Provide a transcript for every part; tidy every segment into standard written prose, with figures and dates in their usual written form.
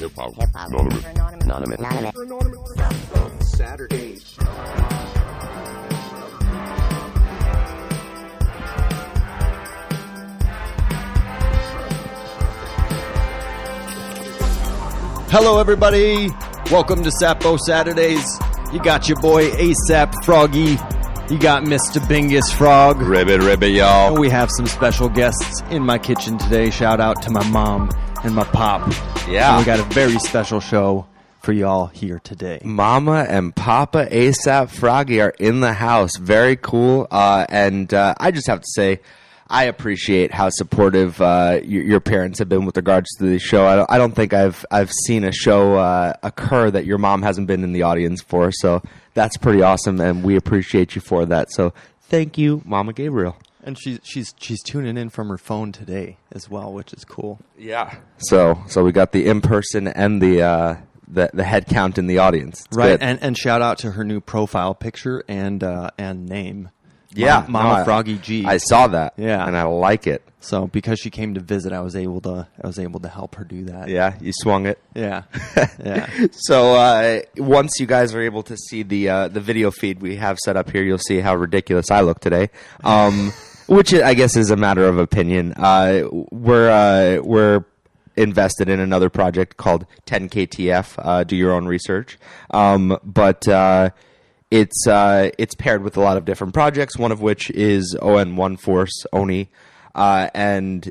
Hip-hop. Anonymous. Saturdays. Hello, everybody. Welcome to Sapo Saturdays. You got your boy ASAP Froggy. You got Mr. Bingus Frog. Ribbit, y'all. And we have some special guests in my kitchen today. Shout out to my mom and my pop. Yeah. And we got a very special show for y'all here today. Mama and Papa ASAP Froggy are in the house. Very cool. And I just have to say, I appreciate how supportive your parents have been with regards to the show. I don't think I've seen a show occur that your mom hasn't been in the audience for. So that's pretty awesome, and we appreciate you for that. So thank you, Mama Gabriel. And she's tuning in from her phone today as well, which is cool. Yeah. So we got the in person and the head count in the audience. It's right. good. And shout out to her new profile picture and name. Yeah, Mama Froggy G. I saw that. Yeah, and I like it. So because she came to visit, I was able to help her do that. Yeah, you swung it. Yeah, yeah. So once you guys are able to see the video feed we have set up here, you'll see how ridiculous I look today. Which I guess is a matter of opinion. We're invested in another project called 10KTF. Do your own research, but. It's paired with a lot of different projects, one of which is ON1 Force, ONI. And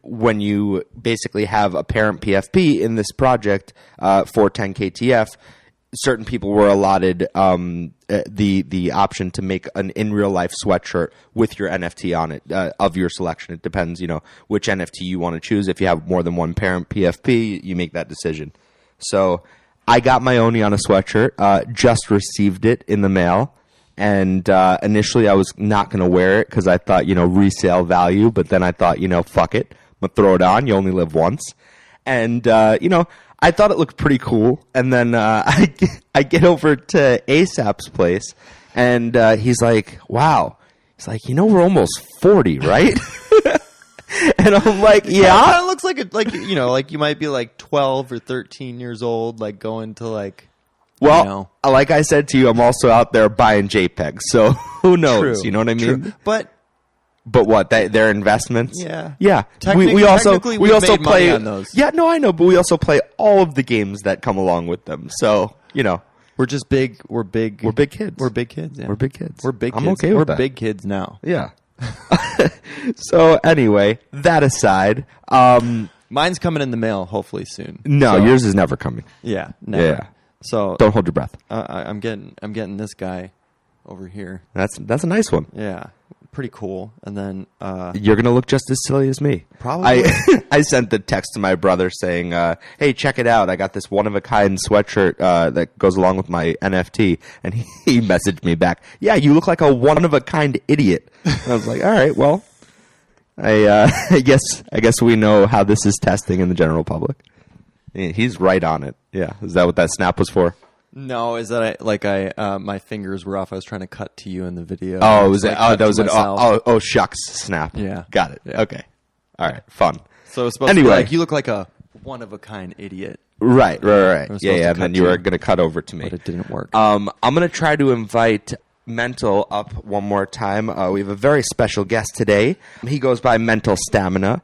when you basically have a parent PFP in this project for 10KTF, certain people were allotted the option to make an in real life sweatshirt with your NFT on it of your selection. It depends, which NFT you want to choose. If you have more than one parent PFP, you make that decision. So I got my Oni on a sweatshirt, just received it in the mail, and initially I was not going to wear it because I thought, resale value, but then I thought, fuck it, I'm going to throw it on, you only live once, and, I thought it looked pretty cool, and then I get over to ASAP's place, and he's like, wow, he's like, we're almost 40, right? And I'm like, yeah. It looks like you might be like 12 or 13 years old, like going to like. Well, like I said to you, I'm also out there buying JPEGs, so who knows? True, you know what I mean? True. But what? They're investments. Yeah. Yeah. We also play on those. Yeah, no, I know, but we also play all of the games that come along with them. So we're just big. We're big kids. We're big kids. Yeah. We're big kids. I'm okay with that. We're big kids now. Yeah. So anyway, that aside, mine's coming in the mail hopefully soon. No, yours is never coming. Yeah, never. Yeah. So don't hold your breath. I'm getting this guy over here. That's a nice one. Yeah, pretty cool. And then you're gonna look just as silly as me. Probably. I sent the text to my brother saying, "Hey, check it out! I got this one of a kind sweatshirt that goes along with my NFT." And he messaged me back, "Yeah, you look like a one of a kind idiot." And I was like, "All right, well, I guess we know how this is testing in the general public." He's right on it. Yeah, is that what that snap was for? No, is that my fingers were off. I was trying to cut to you in the video. Oh, was it? Oh, that was an oh shucks snap. Yeah, got it. Yeah. Okay, all right, fun. So it's supposed to be like you look like a one of a kind idiot. Right. Yeah, and then you were going to cut over to me, but it didn't work. I'm going to try to invite Mental up one more time. We have a very special guest today. He goes by Mental Stamina.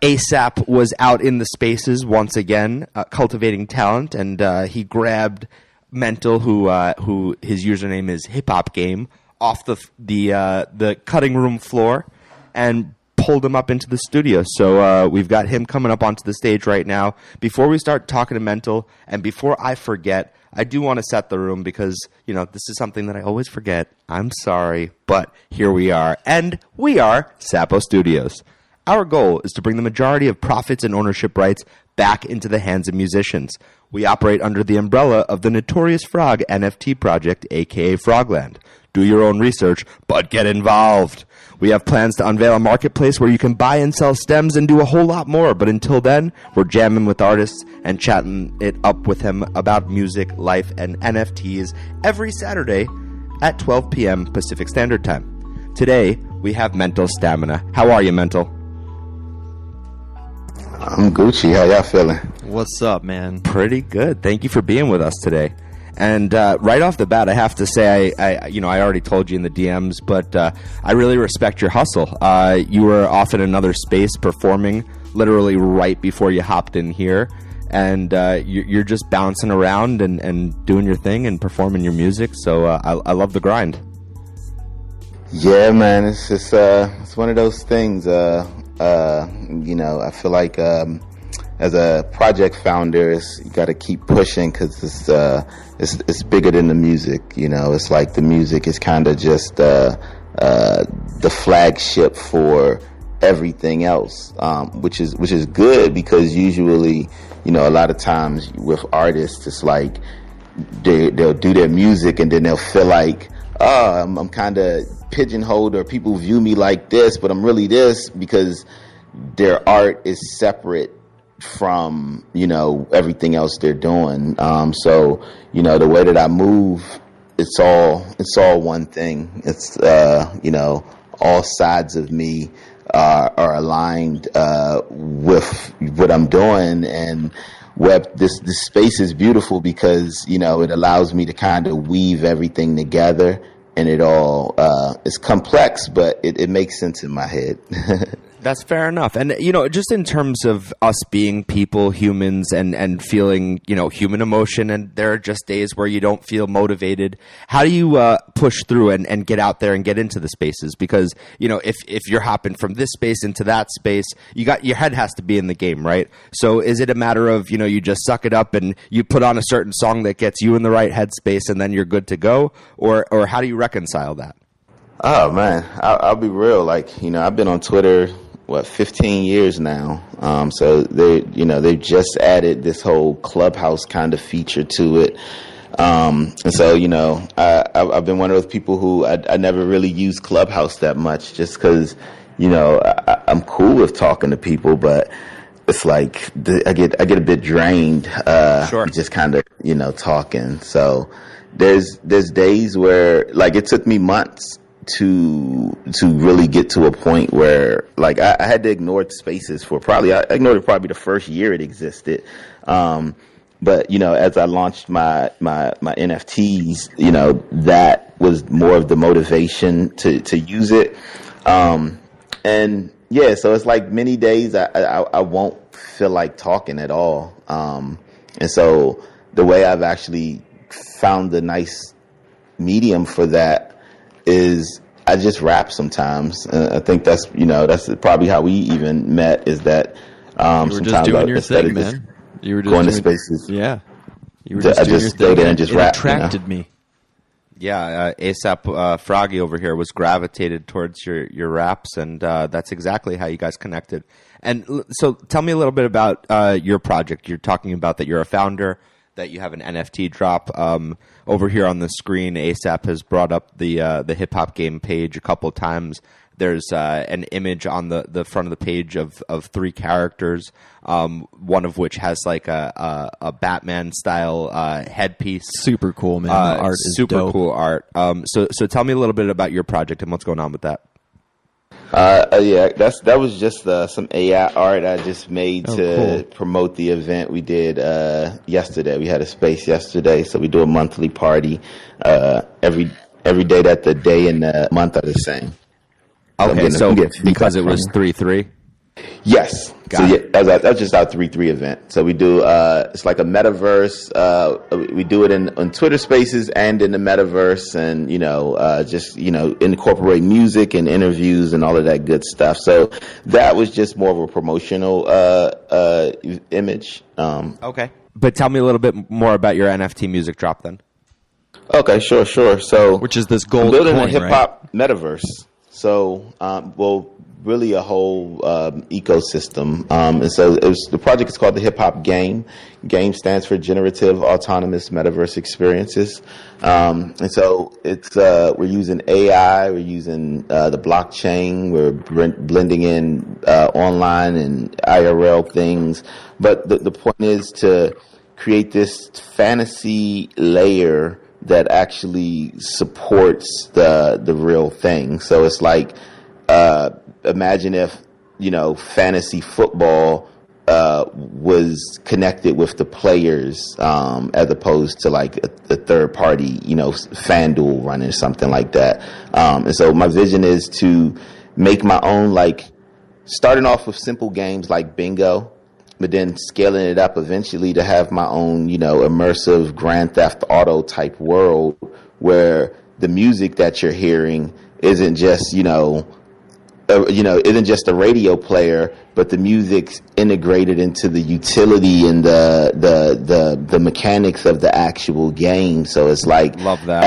ASAP was out in the spaces once again, cultivating talent, and he grabbed Mental, who his username is Hip Hop Game, off the cutting room floor, and pulled him up into the studio. So we've got him coming up onto the stage right now. Before we start talking to Mental, and before I forget, I do want to set the room because, this is something that I always forget. I'm sorry, but here we are. And we are Sapo Studios. Our goal is to bring the majority of profits and ownership rights back into the hands of musicians. We operate under the umbrella of the Notorious Frog NFT project, aka Frogland. Do your own research, but get involved. We have plans to unveil a marketplace where you can buy and sell stems and do a whole lot more. But until then, we're jamming with artists and chatting it up with them about music, life, and NFTs every Saturday at 12 p.m. Pacific Standard Time. Today, we have Mental Stamina. How are you, Mental? I'm Gucci. How y'all feeling? What's up, man? Pretty good. Thank you for being with us today. And right off the bat, I have to say, I already told you in the DMs, but I really respect your hustle. You were off in another space performing literally right before you hopped in here. And you're just bouncing around and doing your thing and performing your music. So I love the grind. Yeah, man, it's just it's one of those things. I feel like as a project founder, you got to keep pushing because it's bigger than the music. It's like the music is kind of just the flagship for everything else, which is good because usually, a lot of times with artists, it's like they'll do their music and then they'll feel like, oh, I'm kind of pigeonholed, or people view me like this, but I'm really this, because their art is separate from everything else they're doing. So the way that I move, it's all one thing. It's all sides of me are aligned with what I'm doing, and this space is beautiful because it allows me to kind of weave everything together, and it all it's complex, but it makes sense in my head. That's fair enough. And, just in terms of us being people, humans, and feeling, human emotion, and there are just days where you don't feel motivated. How do you push through and get out there and get into the spaces? Because, if you're hopping from this space into that space, your head has to be in the game, right? So is it a matter of, you just suck it up and you put on a certain song that gets you in the right headspace and then you're good to go? Or how do you reconcile that? Oh, man, I'll be real. Like, I've been on Twitter 15 years now. So they've just added this whole Clubhouse kind of feature to it. And so, I've been one of those people who I never really use Clubhouse that much, just because, I'm cool with talking to people, but it's like I get a bit drained, Sure. just kind of, talking. So there's days where, like, it took me months to really get to a point where, like, I had to ignore spaces for I ignored it probably the first year it existed. But, as I launched my NFTs, that was more of the motivation to use it. And yeah, so it's like many days I won't feel like talking at all. And so the way I've actually found the nice medium for that is I just rap sometimes. I think that's probably how we even met, is that you were just doing your thing, man. You were just going to spaces. Yeah. You were just doing your stay thing, there and just rap. It attracted me. Yeah, ASAP Froggy over here was gravitated towards your raps, and that's exactly how you guys connected. And so tell me a little bit about your project. You're talking about that you're a founder, that you have an NFT drop. Over here on the screen, ASAP has brought up the hip hop game page a couple of times. There's an image on the front of the page of three characters, one of which has like a Batman style headpiece. Super cool, man. The art is super dope. cool art. So tell me a little bit about your project and what's going on with that. Yeah, that was just some AI art I just made to cool. promote the event we did yesterday. We had a space yesterday, so we do a monthly party every day that the day and the month are the same. Okay, so because it was 3-3? Yes. Got so it. yeah, that's just our 3-3 event. So we do it's like a metaverse. We do it on Twitter Spaces and in the metaverse, and just incorporate music and interviews and all of that good stuff. So that was just more of a promotional image. Okay, but tell me a little bit more about your NFT music drop then. Okay, sure. So Which is this gold building coin, a hip hop metaverse. So really a whole ecosystem. And so the project is called the Hip Hop Game. GAME stands for Generative Autonomous Metaverse Experiences. And so it's we're using AI, we're using the blockchain, we're blending in online and IRL things. But the point is to create this fantasy layer that actually supports the real thing. So it's like imagine if fantasy football was connected with the players as opposed to like a third party, FanDuel run or something like that. And so my vision is to make my own, like starting off with simple games like bingo, but then scaling it up eventually to have my own, immersive Grand Theft Auto type world where the music that you're hearing isn't just, isn't just a radio player, but the music's integrated into the utility and the mechanics of the actual game. So it's like, love that.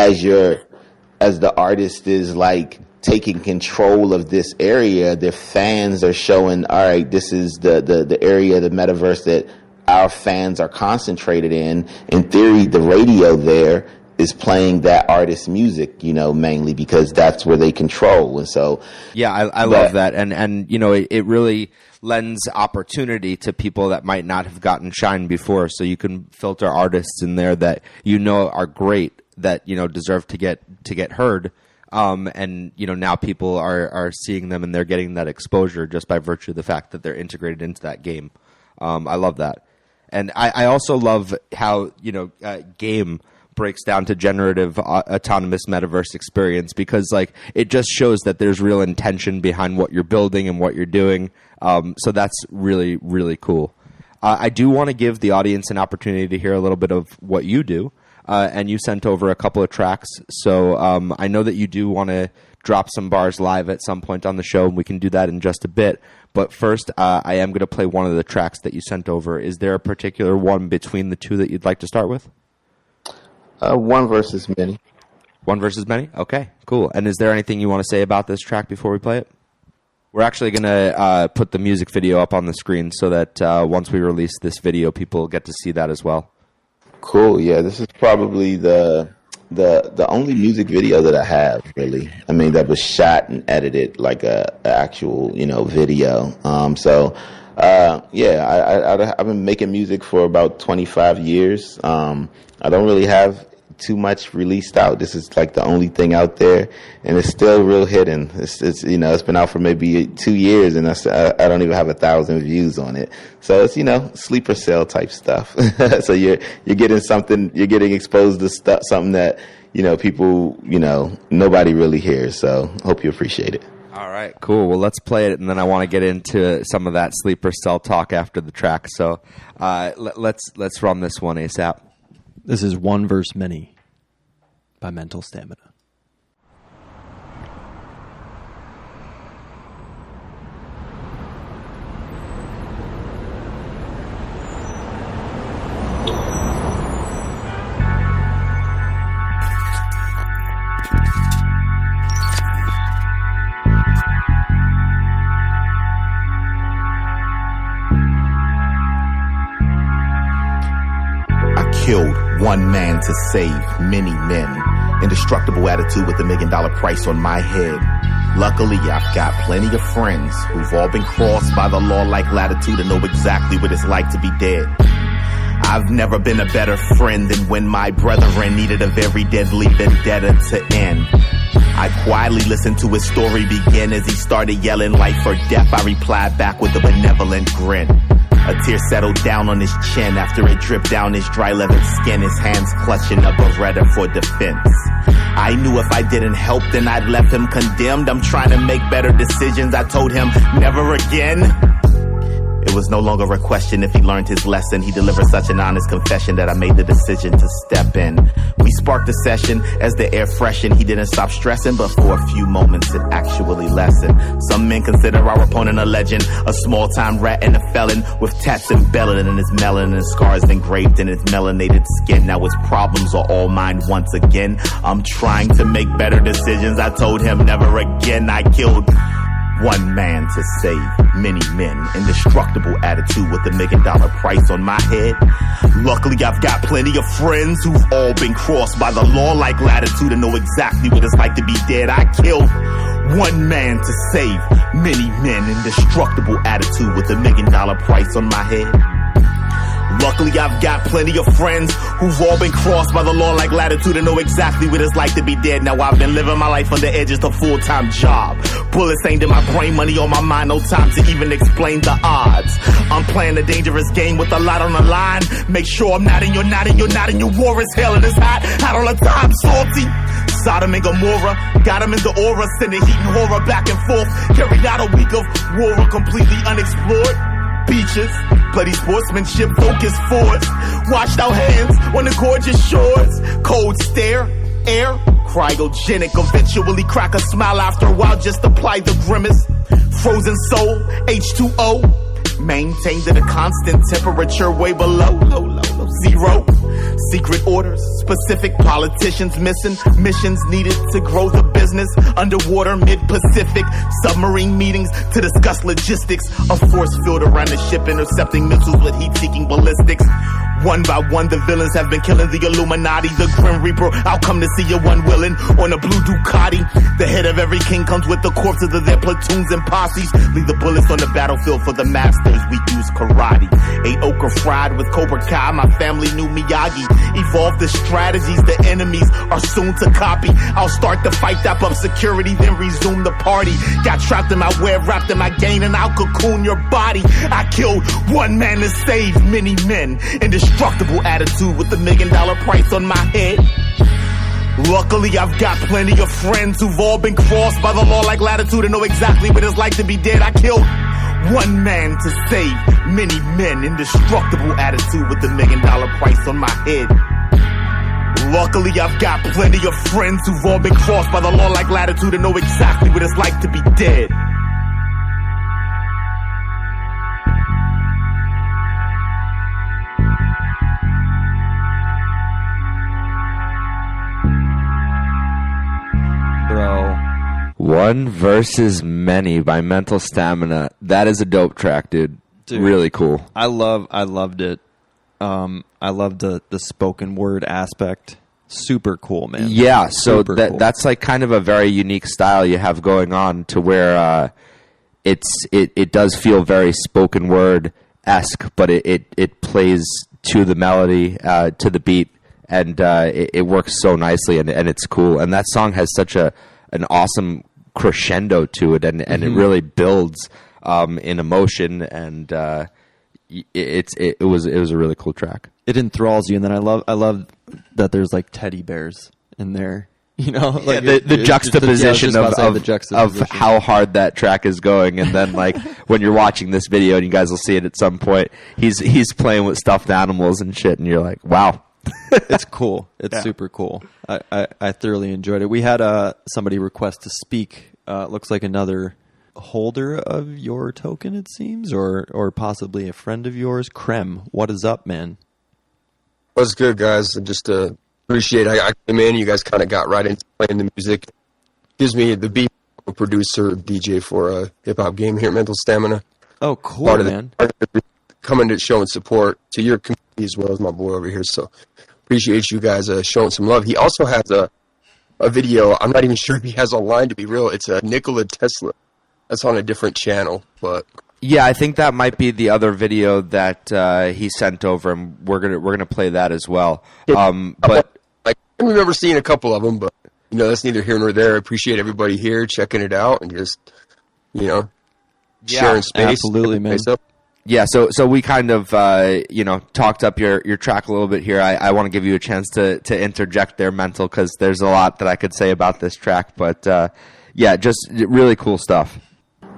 As the artist is like taking control of this area, their fans are showing, all right, this is the area, the metaverse that our fans are concentrated in. In theory, the radio there is playing that artist's music, mainly because that's where they control. And so, yeah, I love that. And it really lends opportunity to people that might not have gotten shine before. So you can filter artists in there that, are great, that, deserve to get heard. And now people are seeing them and they're getting that exposure just by virtue of the fact that they're integrated into that game. I love that. And I also love how, game breaks down to generative autonomous metaverse experience, because like it just shows that there's real intention behind what you're building and what you're doing. So that's really, really cool. I do want to give the audience an opportunity to hear a little bit of what you do. And you sent over a couple of tracks. So I know that you do want to drop some bars live at some point on the show, and we can do that in just a bit. But first, I am going to play one of the tracks that you sent over. Is there a particular one between the two that you'd like to start with? One versus many. One versus many? Okay, cool. And is there anything you want to say about this track before we play it? We're actually going to put the music video up on the screen so that once we release this video, people get to see that as well. Cool. Yeah, this is probably the only music video that I have, really. I mean, that was shot and edited like a actual, video. I've been making music for about 25 years. I don't really have too much released out. This is like the only thing out there, and it's still real hidden. It's been out for maybe 2 years, and I don't even have 1,000 views on it. So it's sleeper cell type stuff. So you're getting something, you're getting exposed to something that people nobody really hears. So hope you appreciate it. All right, cool. Well, let's play it, and then I want to get into some of that sleeper cell talk after the track. So let's run this one ASAP. This is One Verse Many by Mental Stamina. Killed one man to save many men. Indestructible attitude with $1 million price on my head. Luckily, I've got plenty of friends who've all been crossed by the law like latitude and know exactly what it's like to be dead. I've never been a better friend than when my brethren needed a very deadly vendetta to end. I quietly listened to his story begin as he started yelling life or death. I replied back with a benevolent grin. A tear settled down on his chin after it dripped down his dry leathered skin, his hands clutching a Beretta for defense. I knew if I didn't help, then I'd left him condemned. I'm trying to make better decisions. I told him never again. It was no longer a question if he learned his lesson. He delivered such an honest confession that I made the decision to step in. We sparked the session as the air freshened. He didn't stop stressing, but for a few moments it actually lessened. Some men consider our opponent a legend, a small-time rat and a felon with tats embellished in his melanin and scars engraved in his melanated skin. Now his problems are all mine once again. I'm trying to make better decisions. I told him never again. I killed one man to save many men. Indestructible attitude with $1 million price on my head. Luckily, I've got plenty of friends who've all been crossed by the law like latitude and know exactly what it's like to be dead. I killed one man to save many men. Indestructible attitude with $1 million price on my head. Luckily, I've got plenty of friends who've all been crossed by the law like latitude and know exactly what it's like to be dead. Now I've been living my life on the edge, just a full-time job. Bullets aimed in my brain, money on my mind, no time to even explain the odds. I'm playing a dangerous game with a lot on the line. Make sure I'm not in your war is hell and it's hot all the time, salty. Sodom and Gomorrah, got him in the aura, sending heat and horror back and forth. Carried out a week of war, completely unexplored. Beaches, bloody sportsmanship, focused force. Washed out hands on the gorgeous shores. Cold stare, air, cryogenic. Eventually crack a smile after a while, just apply the grimace. Frozen soul, H2O. Maintained at a constant temperature way below zero. Secret orders, specific politicians missing. Missions needed to grow the business. Underwater, mid-Pacific. Submarine meetings to discuss logistics. A force field around the ship, intercepting missiles with heat-seeking ballistics. One by one, the villains have been killing the Illuminati. The Grim Reaper, I'll come to see you unwilling. On a blue Ducati, the head of every king comes with the corpses of their platoons and posses. Leave the bullets on the battlefield for the masters. We use karate. Ate okra fried with Cobra Kai. My family knew Miyagi. Evolve the strategies the enemies are soon to copy. I'll start the fight, tap up security, then resume the party. Got trapped in my web, wrapped in my gain, and I'll cocoon your body. I killed one man to save many men. Indestructible attitude with $1 million price on my head. Luckily, I've got plenty of friends who've all been crossed by the law like latitude and know exactly what it's like to be dead. I killed one man to save many men. Indestructible attitude with $1 million price on my head. Luckily, I've got plenty of friends who've all been crossed by the law like latitude and know exactly what it's like to be dead. Bro. One Versus Many by Mental Stamina. That is a dope track, dude. Really cool. I loved it. I loved the spoken word aspect. Super cool, man. Yeah, so Super cool. that's like kind of a very unique style you have going on to where it does feel very spoken word-esque, but it plays to the melody, to the beat, and it works so nicely, and it's cool. And that song has such an awesome crescendo to it, and it really builds in emotion, and it was a really cool track. It enthralls you, and then I love that there's like teddy bears in there. You know, like the juxtaposition of how hard that track is going, and then like when you're watching this video, and you guys will see it at some point, he's playing with stuffed animals and shit, and you're like, wow. It's cool. It's super cool. I thoroughly enjoyed it. We had somebody request to speak. Looks like another holder of your token, it seems, or possibly a friend of yours. Krem, what is up, man? What's good, guys? I just appreciate I came in. You guys kind of got right into playing the music. Gives me the beat producer, DJ for a hip-hop game here at Mental Stamina. Oh, cool, man. Coming to showing support to your community as well as my boy over here. So appreciate you guys showing some love. He also has a video. I'm not even sure if he has online, to be real. It's a Nikola Tesla. That's on a different channel, but yeah, I think that might be the other video that he sent over, and we're gonna play that as well. But I remember seeing a couple of them, but that's neither here nor there. I appreciate everybody here checking it out and just sharing space. Absolutely, man. Yeah, so we kind of talked up your track a little bit here. I want to give you a chance to interject there, Mental, because there's a lot that I could say about this track, but yeah, just really cool stuff.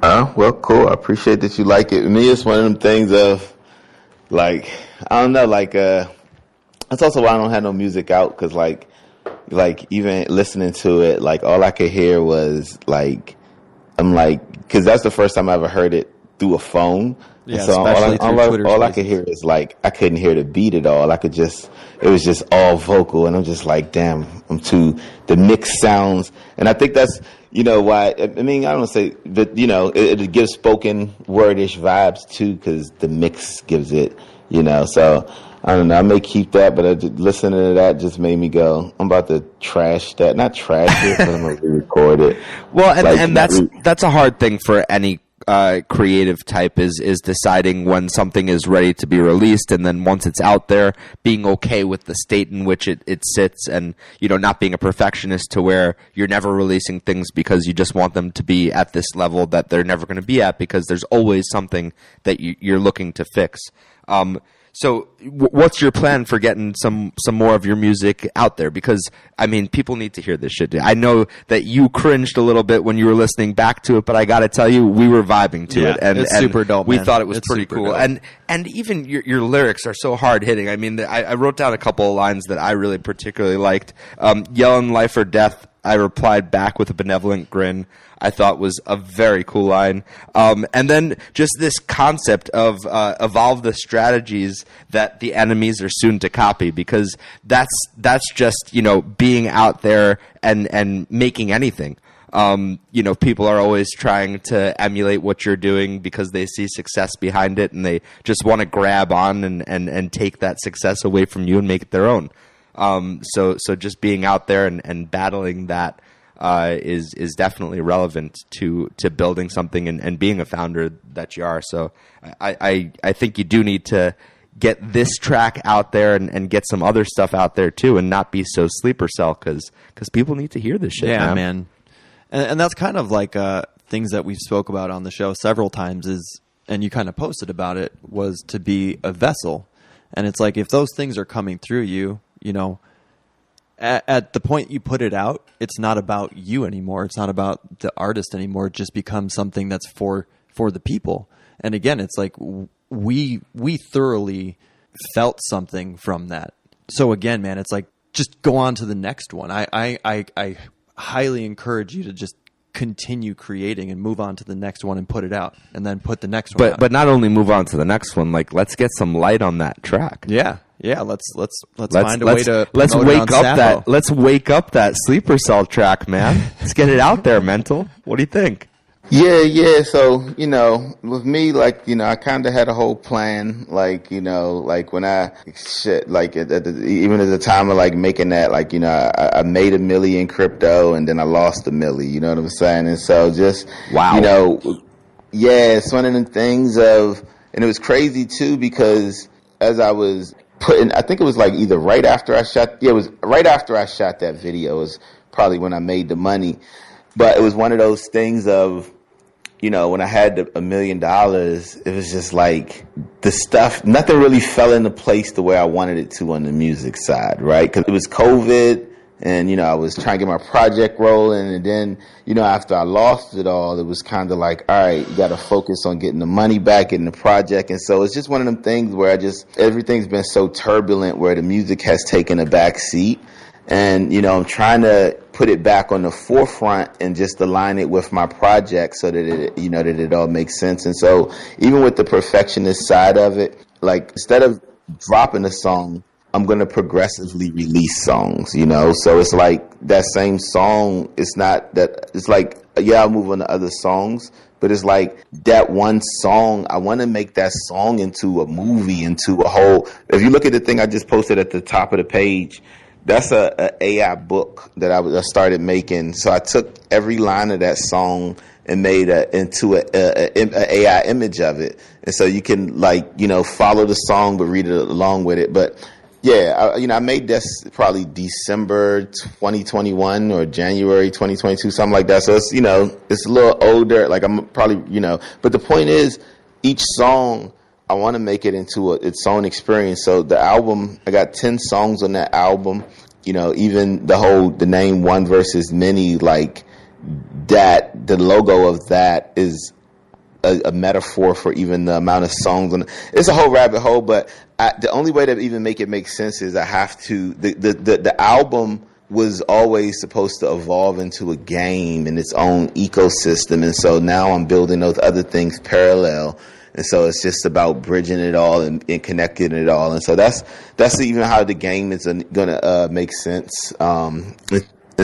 Well, cool. I appreciate that you like it. To me, it's one of them things of, like, I don't know, like, that's also why I don't have no music out, because, like, even listening to it, like, all I could hear was, like, I'm like, because that's the first time I ever heard it through a phone. Yeah, so all I could hear is, like, I couldn't hear the beat at all. It was just all vocal, and I'm just like, damn, the mix sounds, and I think that's, why, I mean, I don't say that, it gives spoken wordish vibes too, because the mix gives it, so I don't know, I may keep that, but listening to that just made me go, I'm about to trash that, not trash it, but I'm going to re-record it. Well, and that's a hard thing for any creative type is deciding when something is ready to be released, and then once it's out there, being okay with the state in which it sits, and not being a perfectionist to where you're never releasing things because you just want them to be at this level that they're never going to be at, because there's always something that you're looking to fix. So what's your plan for getting some more of your music out there? Because, I mean, people need to hear this shit. I know that you cringed a little bit when you were listening back to it, but I got to tell you, we were vibing to it. And it's super dope, we man. thought it was It's pretty super cool. dope. And even your lyrics are so hard-hitting. I mean, I wrote down a couple of lines that I really particularly liked. Yelling life or death, I replied back with a benevolent grin. I thought was a very cool line. And then just this concept of evolve the strategies that the enemies are soon to copy, because that's just, being out there and making anything. People are always trying to emulate what you're doing because they see success behind it, and they just want to grab on and take that success away from you and make it their own. So just being out there and battling that is definitely relevant to building something and being a founder that you are. So I think you do need to get this track out there and get some other stuff out there too, and not be so sleeper cell, because people need to hear this shit. Yeah, man. And that's kind of like things that we've spoke about on the show several times and you kind of posted about it, was to be a vessel. And it's like, if those things are coming through you, at the point you put it out, it's not about you anymore. It's not about the artist anymore. It just becomes something that's for the people. And again, it's like we thoroughly felt something from that. So again, man, it's like, just go on to the next one. I highly encourage you to just continue creating and move on to the next one and put it out, and then put the next one out. But not only move on to the next one, like, let's get some light on that track. Yeah. Let's find a way to let's promote it wake on up Sapo. let's wake up that sleeper cell track, man. Let's get it out there, Mental. What do you think? Yeah. So, with me, I kind of had a whole plan, when I, even at the time of making that, I made $1 million crypto, and then I lost $1 million, you know what I'm saying? And so just, Wow. It's one of them things and it was crazy too, because as I was I think it was either right after I shot, it was right after I shot that video was probably when I made the money. But it was one of those things of, when I had $1 million, it was just the stuff, nothing really fell into place the way I wanted it to on the music side, right? Because it was COVID, and, I was trying to get my project rolling, and then, after I lost it all, it was kind of all right, you got to focus on getting the money back, getting the project. And so it's just one of them things where everything's been so turbulent, where the music has taken a back seat. And, I'm trying to put it back on the forefront and just align it with my project so that it all makes sense. And so even with the perfectionist side of it, instead of dropping a song, I'm going to progressively release songs, So it's that same song, it's not that, it's I'll move on to other songs, but it's that one song, I want to make that song into a movie, into a whole. If you look at the thing I just posted at the top of the page, that's a AI book that I started making. So I took every line of that song and made into a AI image of it. And so you can follow the song, but read it along with it. But yeah, I made this probably December 2021 or January 2022, something like that. So it's, it's a little older. I'm probably, but the point is, each song, I want to make it into its own experience. So the album, I got 10 songs on that album. Even the name One Versus Many, that, the logo of that is a metaphor for even the amount of songs. It's a whole rabbit hole, but the only way to even make it make sense is I have to, the album was always supposed to evolve into a game in its own ecosystem. And so now I'm building those other things parallel. And so it's just about bridging it all and connecting it all. And so that's even how the game is going to make sense. And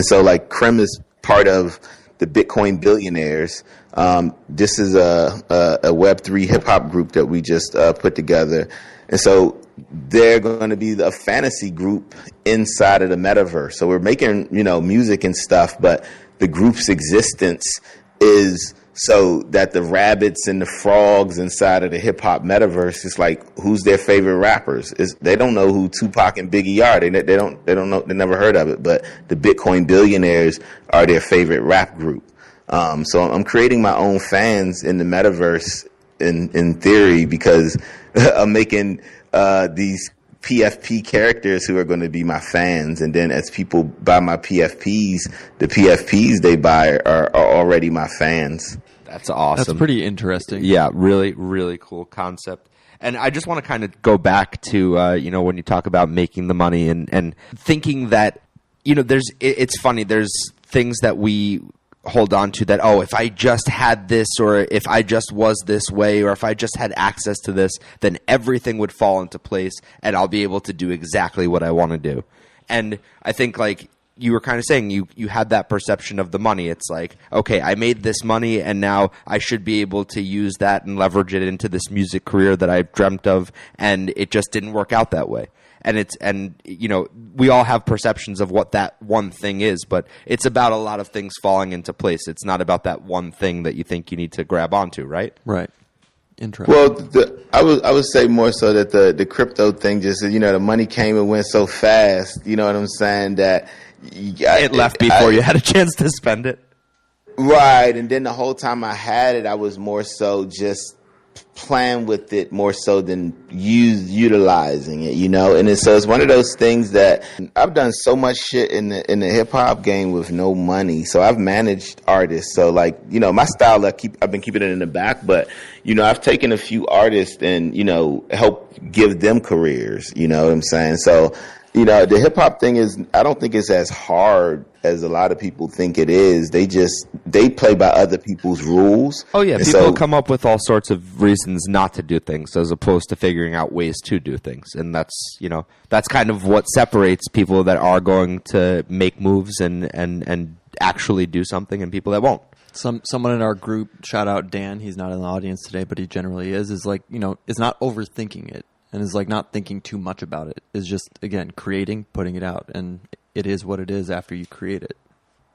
so Krim is part of the Bitcoin Billionaires. This is a Web3 hip hop group that we just put together. And so they're going to be a fantasy group inside of the metaverse. So we're making, music and stuff, but the group's existence is so that the rabbits and the frogs inside of the hip hop metaverse is like, who's their favorite rappers? They don't know who Tupac and Biggie are. They don't know. They never heard of it. But the Bitcoin billionaires are their favorite rap group. So I'm creating my own fans in the metaverse in theory, because I'm making these PFP characters who are going to be my fans, and then as people buy my PFPs, the PFPs they buy are already my fans. That's awesome. That's pretty interesting. Yeah, really, really cool concept. And I just want to kind of go back to when you talk about making the money and thinking that it's funny. There's things that we hold on to that, if I just had this, or if I just was this way, or if I just had access to this, then everything would fall into place and I'll be able to do exactly what I want to do. And I think, like you were kind of saying, you had that perception of the money. It's like, okay, I made this money and now I should be able to use that and leverage it into this music career that I've dreamt of, and it just didn't work out that way. And we all have perceptions of what that one thing is, but it's about a lot of things falling into place. It's not about that one thing that you think you need to grab onto, right? Right. Interesting. Well, I would say more so that the crypto thing, just, the money came and went so fast. You know what I'm saying? That it left before you had a chance to spend it. Right. And then the whole time I had it, I was more so just playing with it more so than utilizing it, and so it's one of those things that I've done so much shit in the hip hop game with no money. So I've managed artists. So my style, I've been keeping it in the back, but I've taken a few artists and help give them careers. You know what I'm saying? So the hip hop thing I don't think it's as hard as a lot of people think it is. They play by other people's rules. Oh yeah, people come up with all sorts of reasons not to do things as opposed to figuring out ways to do things. And that's kind of what separates people that are going to make moves and actually do something, and people that won't. Someone in our group, shout out Dan, he's not in the audience today, but he generally is like, is not overthinking it. And is like not thinking too much about it. Is just, again, creating, putting it out. And it is what it is after you create it.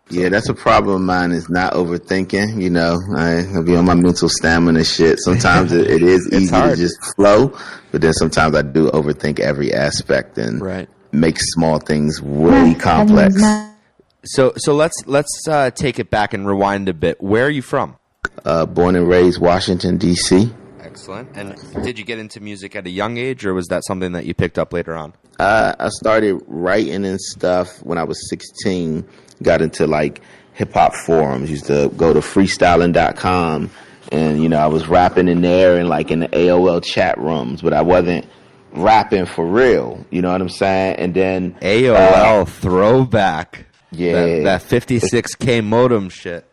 So. Yeah, that's a problem of mine, is not overthinking. I'll be on my mental stamina shit. Sometimes it is easy to just flow. But then sometimes I do overthink every aspect and make small things really complex. So let's take it back and rewind a bit. Where are you from? Born and raised Washington, D.C. Excellent. And did you get into music at a young age, or was that something that you picked up later on? I started writing and stuff when I was 16. Got into hip hop forums. Used to go to freestyling.com, and I was rapping in there and in the AOL chat rooms, but I wasn't rapping for real. You know what I'm saying? And then AOL throwback. Yeah, that 56K modem shit.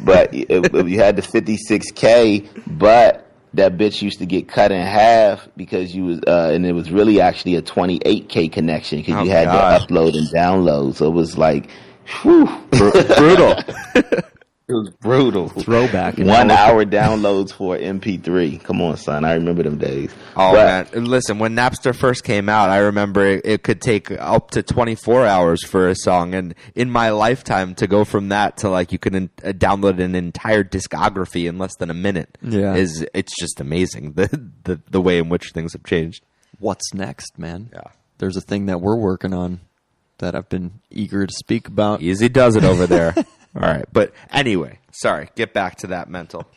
But you had the 56K, but that bitch used to get cut in half because you was, and it was really actually a 28K connection because you had to upload and download. So it was like, whew, brutal. It was brutal. Throwback. 1 hour downloads for MP3. Come on, son. I remember them days. Oh, man. Listen, when Napster first came out, I remember it could take up to 24 hours for a song. And in my lifetime, to go from that to you can download an entire discography in less than a minute, it's just amazing, the way in which things have changed. What's next, man? Yeah. There's a thing that we're working on that I've been eager to speak about. Easy does it over there. All right. But anyway, sorry, get back to that mental.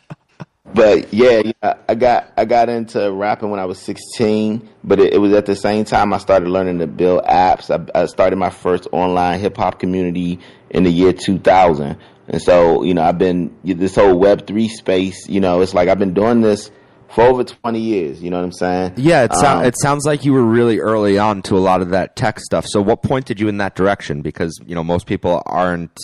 But yeah, I got into rapping when I was 16, but it was at the same time I started learning to build apps. I started my first online hip hop community in the year 2000. And so, I've been, this whole Web3 space, it's like I've been doing this for over 20 years. You know what I'm saying? Yeah, it sounds like you were really early on to a lot of that tech stuff. So what pointed you in that direction? Because, most people aren't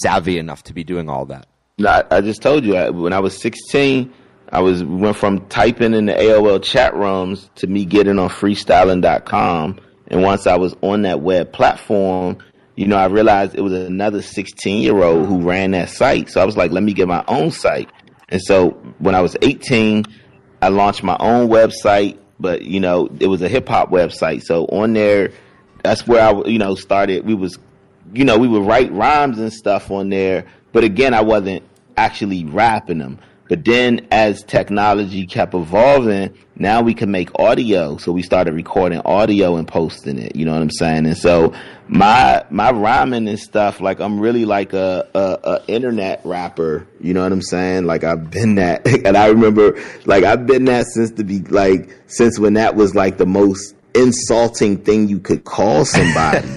savvy enough to be doing all that. No, I just told you, when I was 16, went from typing in the AOL chat rooms to me getting on freestyling.com. And once I was on that web platform, I realized it was another 16-year-old who ran that site. So I was like, let me get my own site. And so when I was 18, I launched my own website, but, it was a hip-hop website. So on there, that's where I, started. We would write rhymes and stuff on there. But again, I wasn't actually rapping them. But then as technology kept evolving, now we can make audio. So we started recording audio and posting it. You know what I'm saying? And so my rhyming and stuff, like I'm really like a internet rapper. You know what I'm saying? Like I've been that. And I remember like I've been that since when that was like the most insulting thing you could call somebody.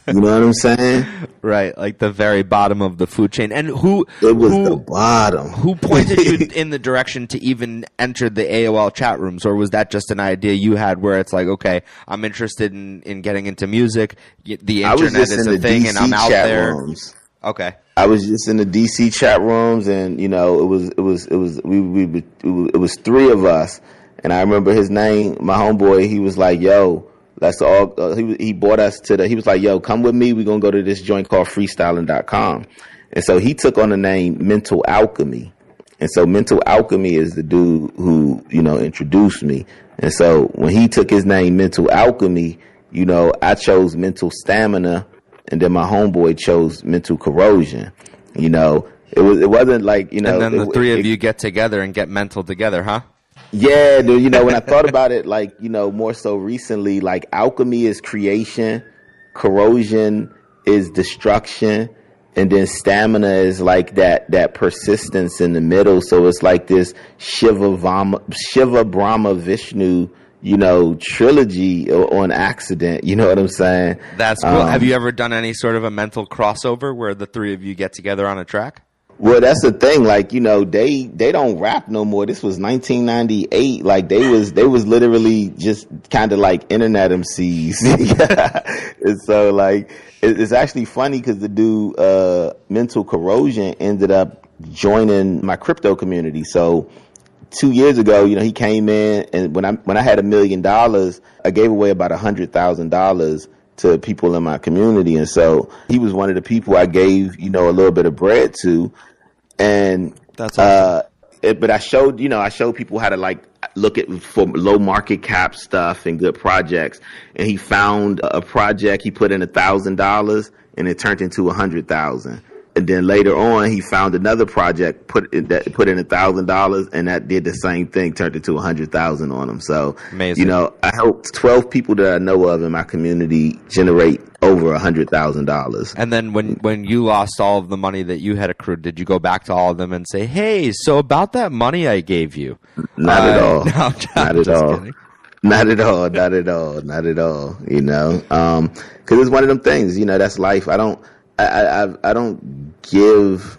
You know what I'm saying? Right, like the very bottom of the food chain. And the bottom. Who pointed you in the direction to even enter the AOL chat rooms, or was that just an idea you had where it's like, okay, I'm interested in getting into music. The internet is a thing, and I'm out there. Rooms. Okay, I was just in the DC chat rooms, and you know, it was three of us, and I remember his name, my homeboy. He was like, "Yo." That's all. He brought us he was like, yo, come with me. We're going to go to this joint called freestyling.com. And so he took on the name Mental Alchemy. And so Mental Alchemy is the dude who, you know, introduced me. And so when he took his name Mental Alchemy, you know, I chose Mental Stamina, and then my homeboy chose Mental Corrosion. You know, it wasn't like, you know. And then the three of you get together and get mental together, huh? Yeah, dude, you know, when I thought about it, like, you know, more so recently, like alchemy is creation, corrosion is destruction, and then stamina is like that persistence in the middle. So it's like this Shiva, Brahma, Vishnu, you know, trilogy on accident. You know what I'm saying? That's cool. Have you ever done any sort of a mental crossover where the three of you get together on a track? Well, that's the thing. Like, you know, they don't rap no more. This was 1998. Like they was literally just kind of like internet MCs. And so like it's actually funny because the dude Mental Corrosion ended up joining my crypto community. So 2 years ago, you know, he came in, and when I had $1 million, I gave away about $100,000 to people in my community. And so he was one of the people I gave, you know, a little bit of bread to. And that's awesome. But I showed people how to like look at for low market cap stuff and good projects. And he found a project, he put in $1,000 and it turned into 100,000. And then later on, he found another project, put in $1,000, and that did the same thing, turned into 100,000 on him. So, amazing. You know, I helped 12 people that I know of in my community generate over $100,000. And then when you lost all of the money that you had accrued, did you go back to all of them and say, "Hey, so about that money I gave you"? Not at all. No, not at all. Kidding. Not at all. Not at all. Not at all. You know, because it's one of them things. You know, that's life. I don't give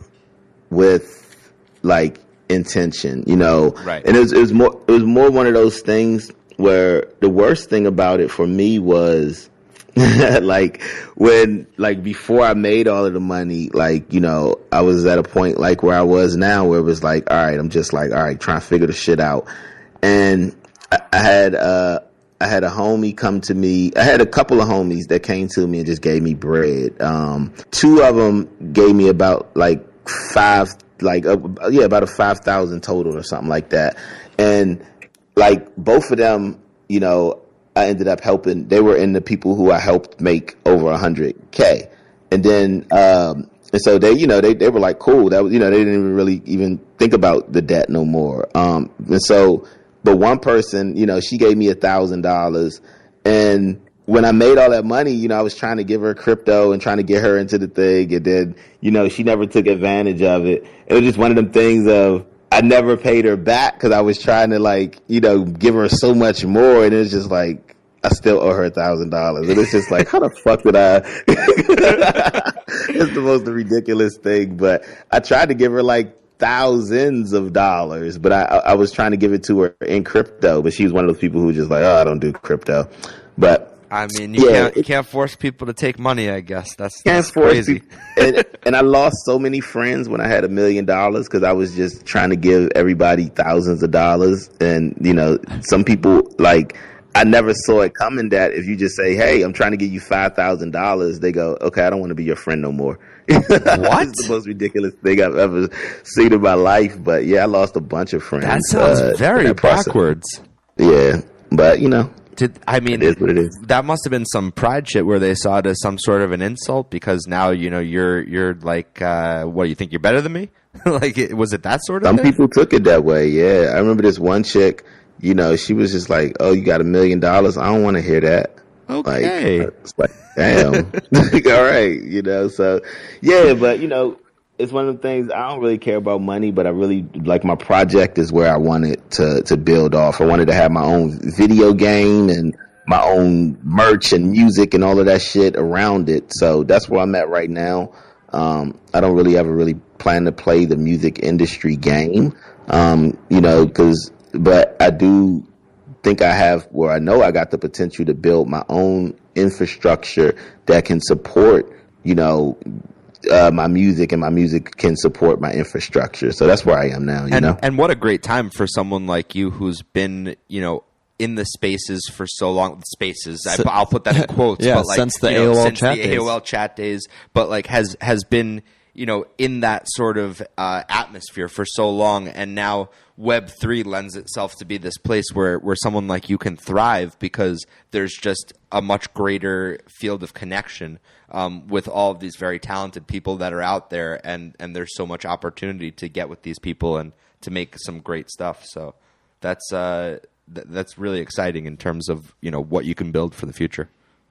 with like intention, you know. Right. And it was more one of those things where the worst thing about it for me was like before I made all of the money, like, you know, I was at a point like where I was now, where it was like, all right, I'm just like, all right, trying to figure the shit out. And I had a homie come to me. I had a couple of homies that came to me and just gave me bread. Two of them gave me about like about a 5,000 total or something like that. And like both of them, you know, I ended up helping. They were in the people who I helped make over 100K. And then, and so they, you know, they were like, cool. That was, you know, they didn't really even think about the debt no more. And so, but one person, you know, she gave me $1,000, and when I made all that money, you know, I was trying to give her crypto and trying to get her into the thing, and then, you know, she never took advantage of it. It was just one of them things of I never paid her back because I was trying to, like, you know, give her so much more, and it's just like I still owe her $1,000, and it's just like, how the fuck did I? It's the most ridiculous thing, but I tried to give her like thousands of dollars, but I was trying to give it to her in crypto, but she's one of those people who just like, oh, I don't do crypto. But I mean, you can't force people to take money, I guess. That's crazy. And I lost so many friends when I had $1 million because I was just trying to give everybody thousands of dollars. And, you know, some people, like, I never saw it coming that if you just say, hey, I'm trying to give you $5,000, they go, okay, I don't want to be your friend no more. What? It's the most ridiculous thing I've ever seen in my life. But yeah, I lost a bunch of friends. That sounds very backwards. Yeah, but you know, it is what it is. That must have been some pride shit where they saw it as some sort of an insult because now, you know, you're like, what do you think, you're better than me? Was it that sort of Some thing? people took it that way. Yeah, I remember this one chick. You know, she was just like, "Oh, you got $1 million? I don't want to hear that." Okay. It's like, damn. Like, all right, you know. So, yeah, but you know, it's one of the things. I don't really care about money, but I really like my project is where I wanted to build off. I wanted to have my own video game and my own merch and music and all of that shit around it. So that's where I'm at right now. I don't really ever really plan to play the music industry game, you know, but I do think I know I got the potential to build my own infrastructure that can support, you know, my music, and my music can support my infrastructure. So that's where I am now, you know? And what a great time for someone like you who's been, you know, in the spaces for so long. I'll put that in quotes. Yeah, but like, since the AOL chat days. But like has been, you know, in that sort of atmosphere for so long, and now Web3 lends itself to be this place where someone like you can thrive, because there's just a much greater field of connection with all of these very talented people that are out there, and there's so much opportunity to get with these people and to make some great stuff. So that's really exciting in terms of, you know, what you can build for the future.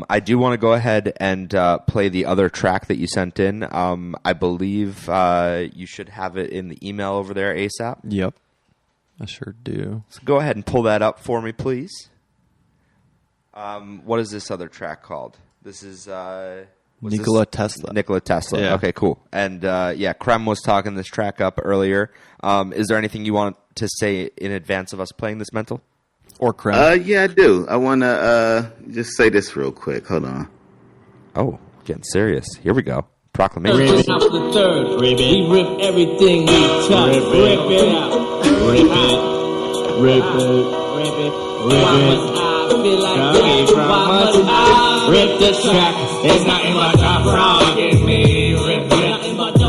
I do want to go ahead and play the other track that you sent in. I believe you should have it in the email over there, ASAP. Yep, I sure do. So go ahead and pull that up for me, please. What is this other track called? This is Nikola Tesla. Nikola Tesla. Yeah. Okay, cool. And Krem was talking this track up earlier. Is there anything you want to say in advance of us playing this, Mental? Or Krem? Yeah, I do. I want to just say this real quick. Hold on. Oh, getting serious. Here we go. Proclamation. Rip out the third. We rip everything we touch. Rip it out. Rip it. Rip it. Rip it. Why must I feel like that? Why must I rip the track? There's nothing but the frog in me. Rip it.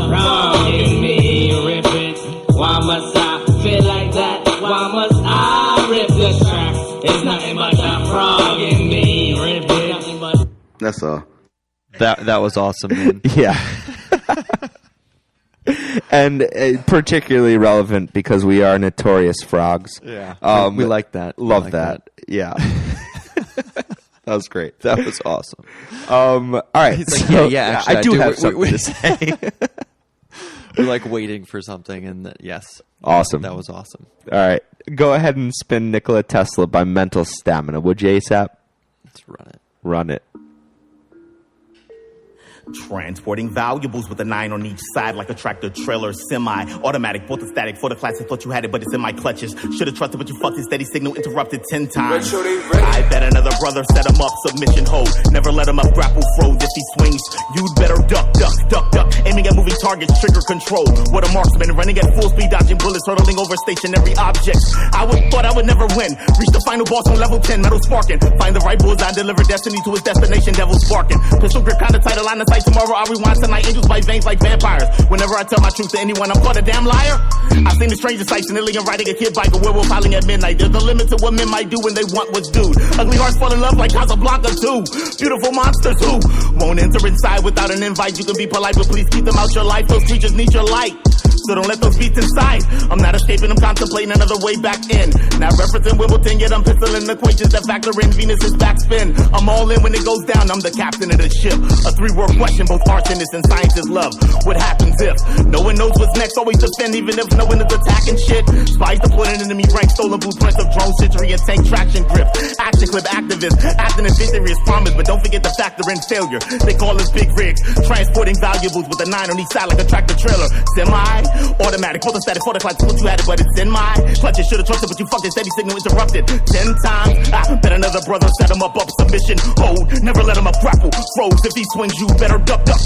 Frog in me. Rip it. Why must I feel like that? Why must I rip the track? There's nothing but the frog in me. Rip it. That's all. That was awesome, man. Yeah. And particularly relevant because we are notorious frogs. Yeah. We like that. Love like that. Yeah. That was great. That was awesome. All right. He's like, actually, I do have something to say. We're like waiting for something, and yes. Awesome. That was awesome. All right. Go ahead and spin Nikola Tesla by Mental Stamina. Would you, ASAP? Let's run it. Run it. Transporting valuables with a 9 on each side like a tractor trailer, semi-automatic, both the static for the classic. Thought you had it, but it's in my clutches. Should've trusted, but you fucked it. Steady signal interrupted 10 times. I bet another brother set him up, submission hold. Never let him up, grapple froze. If he swings, you'd better duck, duck, duck, duck. Aiming at moving targets, trigger control. What a marksman, running at full speed, dodging bullets, hurtling over stationary objects. Thought I would never win. Reach the final boss on level 10, metal sparking. Find the right bullseye, deliver destiny to his destination, devil's barking. Pistol grip, kinda tight, a line of sight. Tomorrow I rewind tonight, angels bite veins like vampires. Whenever I tell my truth to anyone, I'm called a damn liar. I've seen the strangest sights, an alien riding a kid bike, a werewolf howling at midnight. There's a limit to what men might do when they want what's due. Ugly hearts fall in love like Casablanca too. Beautiful monsters who won't enter inside without an invite. You can be polite, but please keep them out your life. Those creatures need your light, so don't let those beats inside. I'm not escaping, I'm contemplating another way back in. Not referencing Wimbledon, yet I'm pistoling equations that factor in Venus's backspin. I'm all in when it goes down, I'm the captain of the ship. A 3-word question, both arsonists and scientists love. What happens if no one knows what's next? Always defend, even if no one is attacking shit. Spies deployed in enemy ranks, stolen blueprints of drone century and tank traction grip. Action clip activists, acting as victory is promised, but don't forget to factor in failure. They call us big rigs, transporting valuables with a 9 on each side like a tractor trailer. Semi-automatic, both the static for the class, what you had it, but it's in my clutches. Should've trusted, but you fucked it, steady signal interrupted 10 times. I bet another brother set him up, submission, hold. Never let him up, grapple, froze. If he swings, you better duck, duck.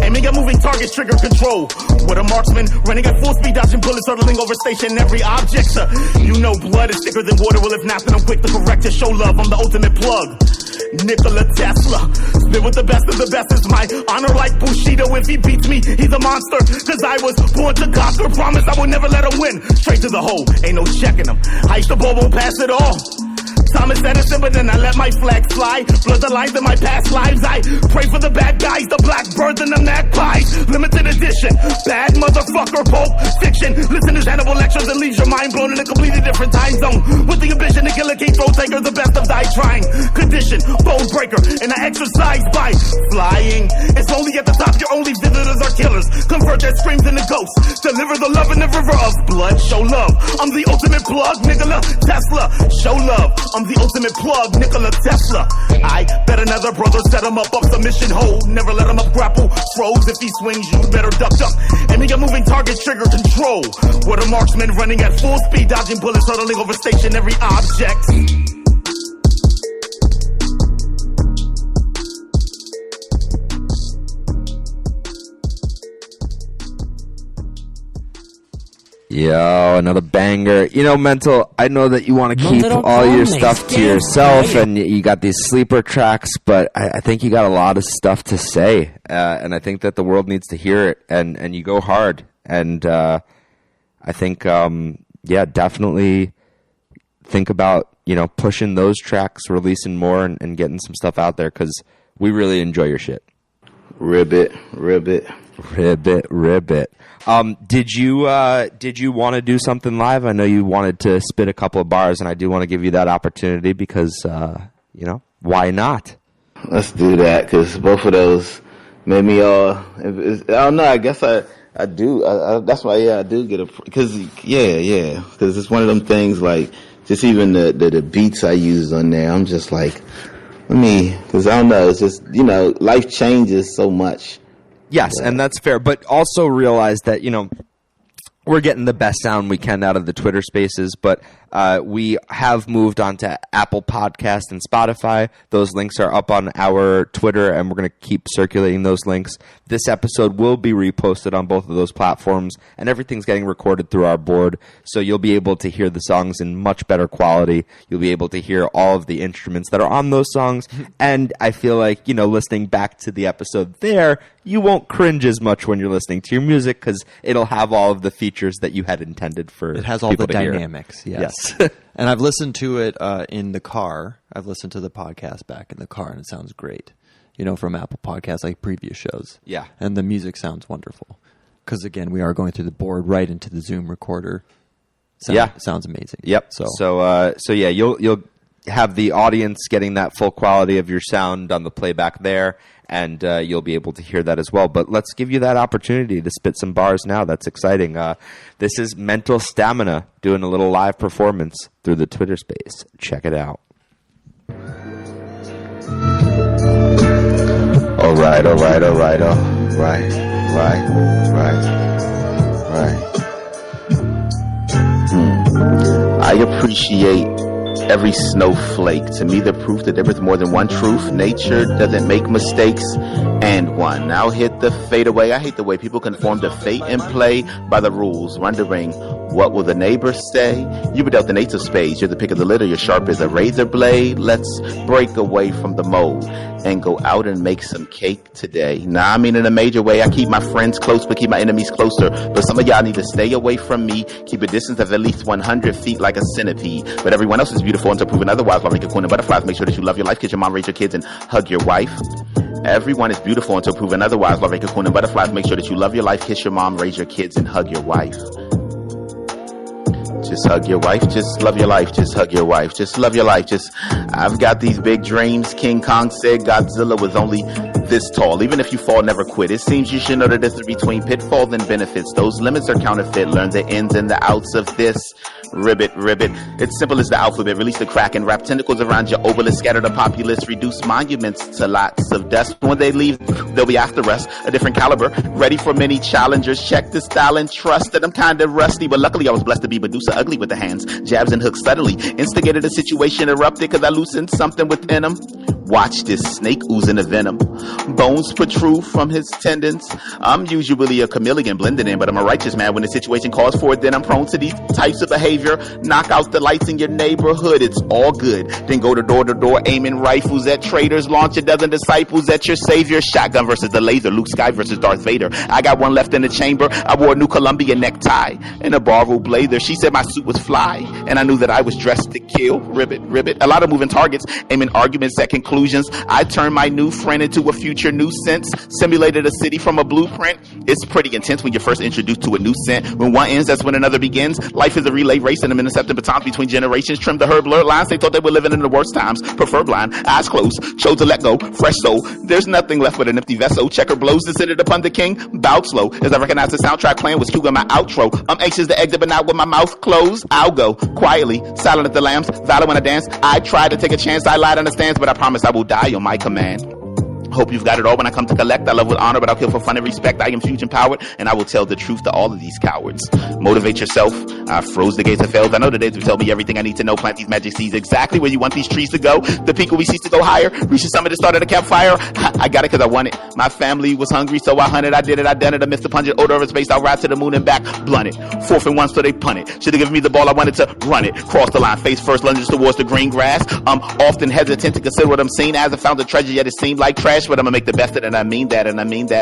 Aiming at moving targets, trigger control. What a marksman, running at full speed, dodging bullets, hurtling over stationary objects. You know blood is thicker than water. Well, if not, then I'm quick to correct to show love. I'm the ultimate plug. Nikola Tesla, spit with the best of the best is my honor like Bushido. If he beats me, he's a monster, cause I was born to conquer. Promise I will never let him win. Straight to the hole, ain't no checking him. Ice the ball, won't pass it all. Thomas Edison, but then I let my flag fly. Blood the lines in my past lives. I pray for the bad guys, the blackbirds and the magpies. Limited edition, bad motherfucker, Pulp Fiction. Listen to Hannibal lectures and leaves your mind blown in a completely different time zone. With the ambition to kill a king, throw taker, the best of die trying. Condition, bone breaker, and I exercise by flying. It's only at the top, your only visitors are killers. Convert their screams into ghosts. Deliver the love in the river of blood. Show love. I'm the ultimate plug, Nikola Tesla. Show love. I'm the ultimate plug, Nikola Tesla. I bet another brother set him up submission hold. Never let him up grapple. Froze if he swings, you better duck. Aiming at moving targets, trigger control. What a marksman running at full speed, dodging bullets, hurtling over stationary objects. Yo, another banger. You know, Mental, I know that you want to keep all your stuff to yourself and you got these sleeper tracks, but I think you got a lot of stuff to say. And I think that the world needs to hear it, and you go hard. And I think, definitely think about, pushing those tracks, releasing more and getting some stuff out there, because we really enjoy your shit. Ribbit. Did you want to do something live? I know you wanted to spit a couple of bars, and I do want to give you that opportunity because, why not? Let's do that, because both of those made me I don't know, I guess I do. That's why, I do get because it's one of them things, like, just even the beats I use on there, I'm just like, because I don't know, it's just, life changes so much. Yes, and that's fair. But also realize that, we're getting the best sound we can out of the Twitter Spaces, but we have moved on to Apple Podcast and Spotify. Those links are up on our Twitter, and we're going to keep circulating those links. This episode will be reposted on both of those platforms, and everything's getting recorded through our board, so you'll be able to hear the songs in much better quality. You'll be able to hear all of the instruments that are on those songs, and I feel like, listening back to the episode there, you won't cringe as much when you're listening to your music, because it'll have all of the features that you had intended for people to hear. It has all the dynamics, yes. And I've listened to it in the car. I've listened to the podcast back in the car, and it sounds great. From Apple Podcasts, like previous shows. Yeah. And the music sounds wonderful. Because, again, we are going through the board right into the Zoom recorder. Sounds amazing. Yep. So you'll have the audience getting that full quality of your sound on the playback there, and you'll be able to hear that as well. But let's give you that opportunity to spit some bars now. That's exciting. This is Mental Stamina doing a little live performance through the Twitter Space. Check it out. All right. I appreciate every snowflake. To me, the proof that there is more than one truth. Nature doesn't make mistakes. And one. I'll hit the fadeaway. I hate the way people conform to fate and play by the rules, wondering what will the neighbors say. You were dealt the native spades. You're the pick of the litter. You're sharp as a razor blade. Let's break away from the mold and go out and make some cake today. Nah, I mean in a major way. I keep my friends close, but keep my enemies closer. But some of y'all need to stay away from me. Keep a distance of at least 100 feet like a centipede. But everyone else is beautiful until proven otherwise. While making queen and butterflies, make sure that you love your life, kiss your mom, raise your kids, and hug your wife. Everyone is beautiful until proven otherwise. While making queen and butterflies, make sure that you love your life, kiss your mom, raise your kids, and hug your wife. Just hug your wife, just love your life, just hug your wife, just love your life, I've got these big dreams. King Kong said Godzilla was only this tall. Even if you fall, never quit. It seems you should know the difference between pitfalls and benefits. Those limits are counterfeit. Learn the ins and the outs of this. Ribbit. It's simple as the alphabet. Release the crack and wrap tentacles around your obelisk. Scatter the populace. Reduce monuments to lots of dust. When they leave, they'll be after us. A different caliber. Ready for many challengers. Check the style and trust that I'm kind of rusty. But luckily I was blessed to be Medusa ugly with the hands. Jabs and hooks subtly. Instigated a situation, erupted because I loosened something within him. Watch this snake oozing a venom. Bones protrude from his tendons. I'm usually a chameleon blended in, but I'm a righteous man. When the situation calls for it, then I'm prone to these types of behavior. savior. Knock out the lights in your neighborhood, it's all good. Then go to door, aiming rifles at traitors. Launch a dozen disciples at your savior. Shotgun versus the laser, Luke Sky versus Darth Vader. I got one left in the chamber. I wore a new Columbia necktie and a Barrow blazer. She said my suit was fly, and I knew that I was dressed to kill. Ribbit, ribbit. A lot of moving targets, aiming arguments at conclusions. I turned my new friend into a future nuisance. Simulated a city from a blueprint. It's pretty intense when you're first introduced to a new scent. When one ends, that's when another begins. Life is a relay race, and I'm intercepting batons between generations. Trim the herb blurred lines. They thought they were living in the worst times. Prefer blind, eyes closed. Chose to let go. Fresh soul. There's nothing left but an empty vessel. Checker blows. Descended upon the king. Bowed slow as I recognize the soundtrack playing was cueing my outro. I'm anxious to exit, but not with my mouth closed. I'll go quietly, silent at the lambs, valid when I dance. I try to take a chance. I lied on the stands, but I promise I will die on my command. Hope you've got it all when I come to collect. I love with honor, but I'll kill for fun and respect. I am huge empowered, and I will tell the truth to all of these cowards. Motivate yourself. I froze the gates of failed. I know the days will tell me everything I need to know. Plant these magic seeds exactly where you want these trees to go. The peak will we cease to go higher. Reach the summit to start at a campfire. I got it because I want it. My family was hungry, so I hunted. I did it. I done it. I missed the pungent odor of space. I'll ride to the moon and back. Blunt it. 4th and 1, so they punt it. Should have given me the ball. I wanted to run it. Cross the line. Face first. Lunges towards the green grass. I'm often hesitant to consider what I'm seeing as. I found a treasure, yet it seemed like trash. But I'm going to make the best of it. And I mean that,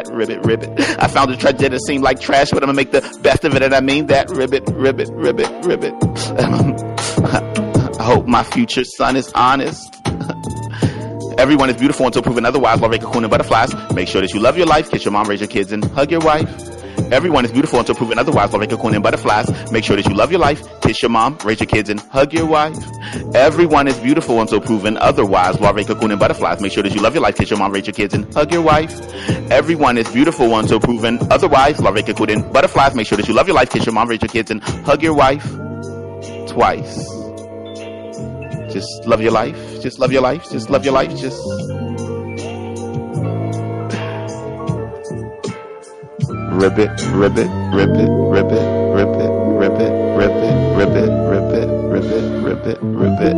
ribbit, ribbit. I found a treasure that seemed like trash, but I'm gonna make the best of it, and I mean that, ribbit, ribbit, ribbit, ribbit. I hope my future son is honest. Everyone is beautiful until proven otherwise. While cocoon and butterflies, make sure that you love your life, kiss your mom, raise your kids, and hug your wife. Everyone is beautiful until proven otherwise. While cocoon and butterflies, make sure that you love your life, kiss your mom, raise your kids, and hug your wife. Everyone is beautiful until proven otherwise. While cocoon and butterflies, make sure that you love your life, kiss your mom, raise your kids, and hug your wife. Everyone is beautiful until proven otherwise. While cocoon and butterflies, make sure that you love your life, kiss your mom, raise your kids, and hug your wife. Twice. Just love your life. Just love your life. Just love your life. Just. Ribbit, ribbit, ribbit, ribbit, ribbit, ribbit, ribbit, ribbit, ribbit, ribbit, ribbit, ribbit.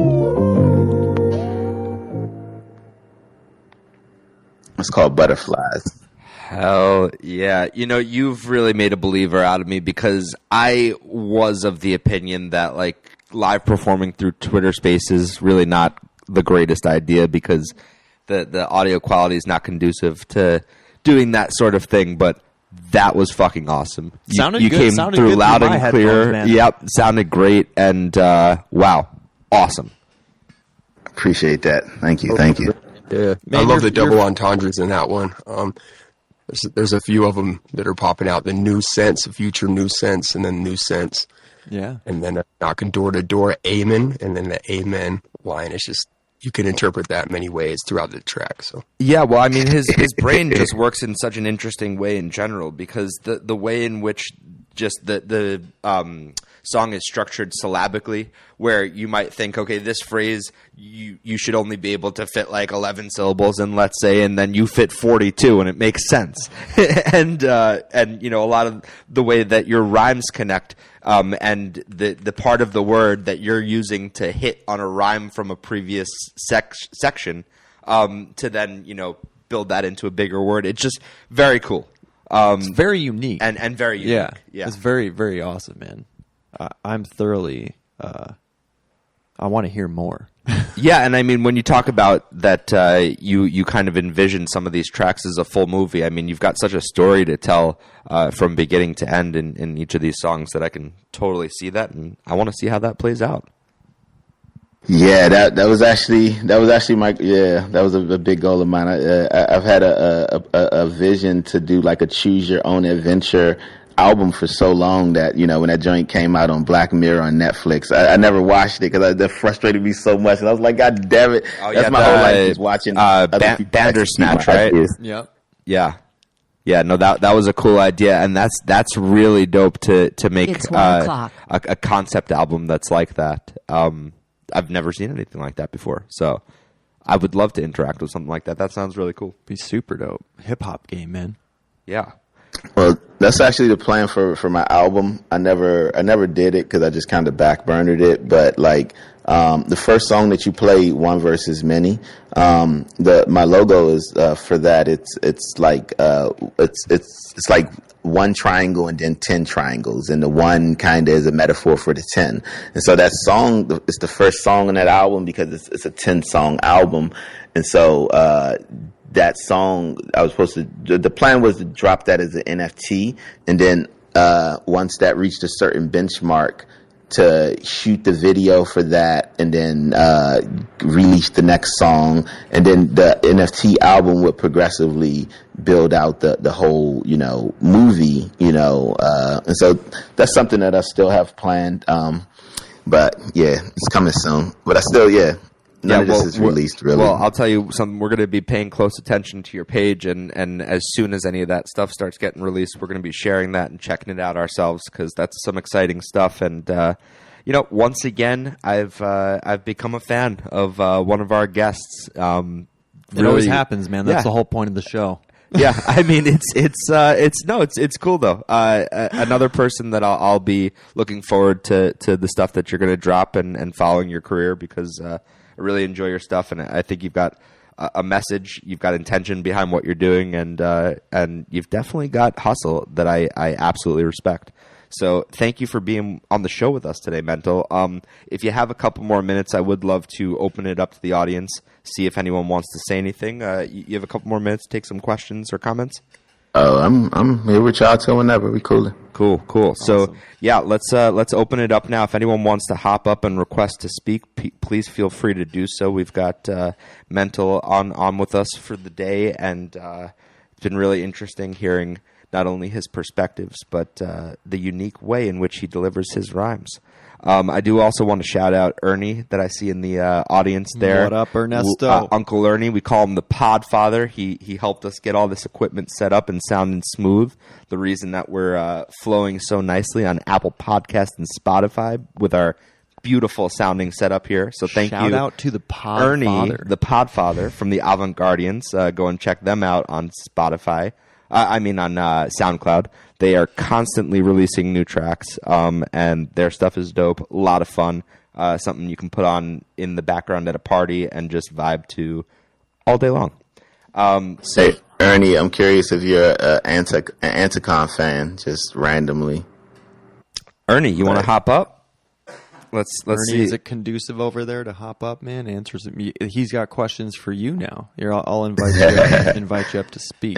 It's called Butterflies. Hell yeah. You know, you've really made a believer out of me because I was of the opinion that, like, live performing through Twitter Spaces really not the greatest idea because the audio quality is not conducive to doing that sort of thing, but that was fucking awesome. Sounded you good. came Sounded through good loud through my and clear. headphones, man. Yep, sounded great, and wow, awesome. Appreciate that. Thank you. Thank you. Yeah, Man, I love the you're- double entendres in that one. There's a few of them that are popping out. The new sense, future new sense, and then new sense. Yeah. And then knocking door to door, amen, and then the amen line. It's just, you can interpret that many ways throughout the track. So Yeah, well, I mean, his brain just works in such an interesting way in general because the way in which just the song is structured syllabically, where you might think, okay, this phrase you should only be able to fit like 11 syllables in, let's say, and then you fit 42, and it makes sense. and you know, a lot of the way that your rhymes connect, and the part of the word that you're using to hit on a rhyme from a previous section, to then, you know, build that into a bigger word. It's just very cool. It's very unique. And very unique. Yeah. It's very, very awesome, man. I'm thoroughly. I want to hear more. Yeah, and I mean, when you talk about that, you kind of envision some of these tracks as a full movie. I mean, you've got such a story to tell from beginning to end in each of these songs that I can totally see that, and I want to see how that plays out. Yeah, that was actually my that was a big goal of mine. I've had a vision to do like a choose your own adventure album for so long that, you know, when that joint came out on Black Mirror on Netflix, I never watched it because that frustrated me so much, and I was like, God damn it! That's my whole life is watching Bandersnatch, right? Yep. Yeah, no, that was a cool idea, and that's really dope to make It's 1 o'clock. a concept album that's like that. I've never seen anything like that before, so I would love to interact with something like that. That sounds really cool. Be super dope. Hip hop game, man. Yeah. Well, that's actually the plan for my album. I never did it because I just kind of backburnered it. But like, The first song that you played, One Versus Many, my logo is for that. It's like one triangle and then 10 triangles, and the one kind of is a metaphor for the 10. And so that song is the first song on that album because it's a 10-song album. And so that song, the plan was to drop that as an NFT, and then once that reached a certain benchmark, to shoot the video for that, and then release the next song, and then the NFT album would progressively build out the whole, movie, and so that's something that I still have planned. But yeah, it's coming soon. But I still, none of this is released, really. Well, I'll tell you something. We're going to be paying close attention to your page, and as soon as any of that stuff starts getting released, we're going to be sharing that and checking it out ourselves, because that's some exciting stuff. And once again, I've become a fan of one of our guests. It always happens, man. That's the whole point of the show. Yeah, I mean it's cool though. Another person that I'll be looking forward to the stuff that you're going to drop and following your career, because I really enjoy your stuff, and I think you've got a message, you've got intention behind what you're doing, and you've definitely got hustle that I absolutely respect. So thank you for being on the show with us today, Mental. If you have a couple more minutes, I would love to open it up to the audience, see if anyone wants to say anything. You have a couple more minutes to take some questions or comments? I'm here with y'all till whenever. We cool. Cool. Awesome. So yeah, let's open it up now. If anyone wants to hop up and request to speak, please feel free to do so. We've got Mental on with us for the day, and it's been really interesting hearing not only his perspectives, but the unique way in which he delivers his rhymes. I do also want to shout out Ernie that I see in the audience there. What up, Ernesto? Uncle Ernie. We call him the Podfather. He helped us get all this equipment set up and sounding smooth. The reason that we're flowing so nicely on Apple Podcasts and Spotify with our beautiful sounding setup here. So thank you. Shout out to the Podfather. Ernie, the Podfather from the Avant Guardians. Go and check them out on Spotify. On SoundCloud. They are constantly releasing new tracks, and their stuff is dope. A lot of fun. Something you can put on in the background at a party and just vibe to all day long. Hey, Ernie, I'm curious if you're an Anticon fan, just randomly. Ernie, you want to hop up? Let's Ernie, see. is it conducive over there to hop up, man? Answers. He's got questions for you now. I'll invite you up to speak.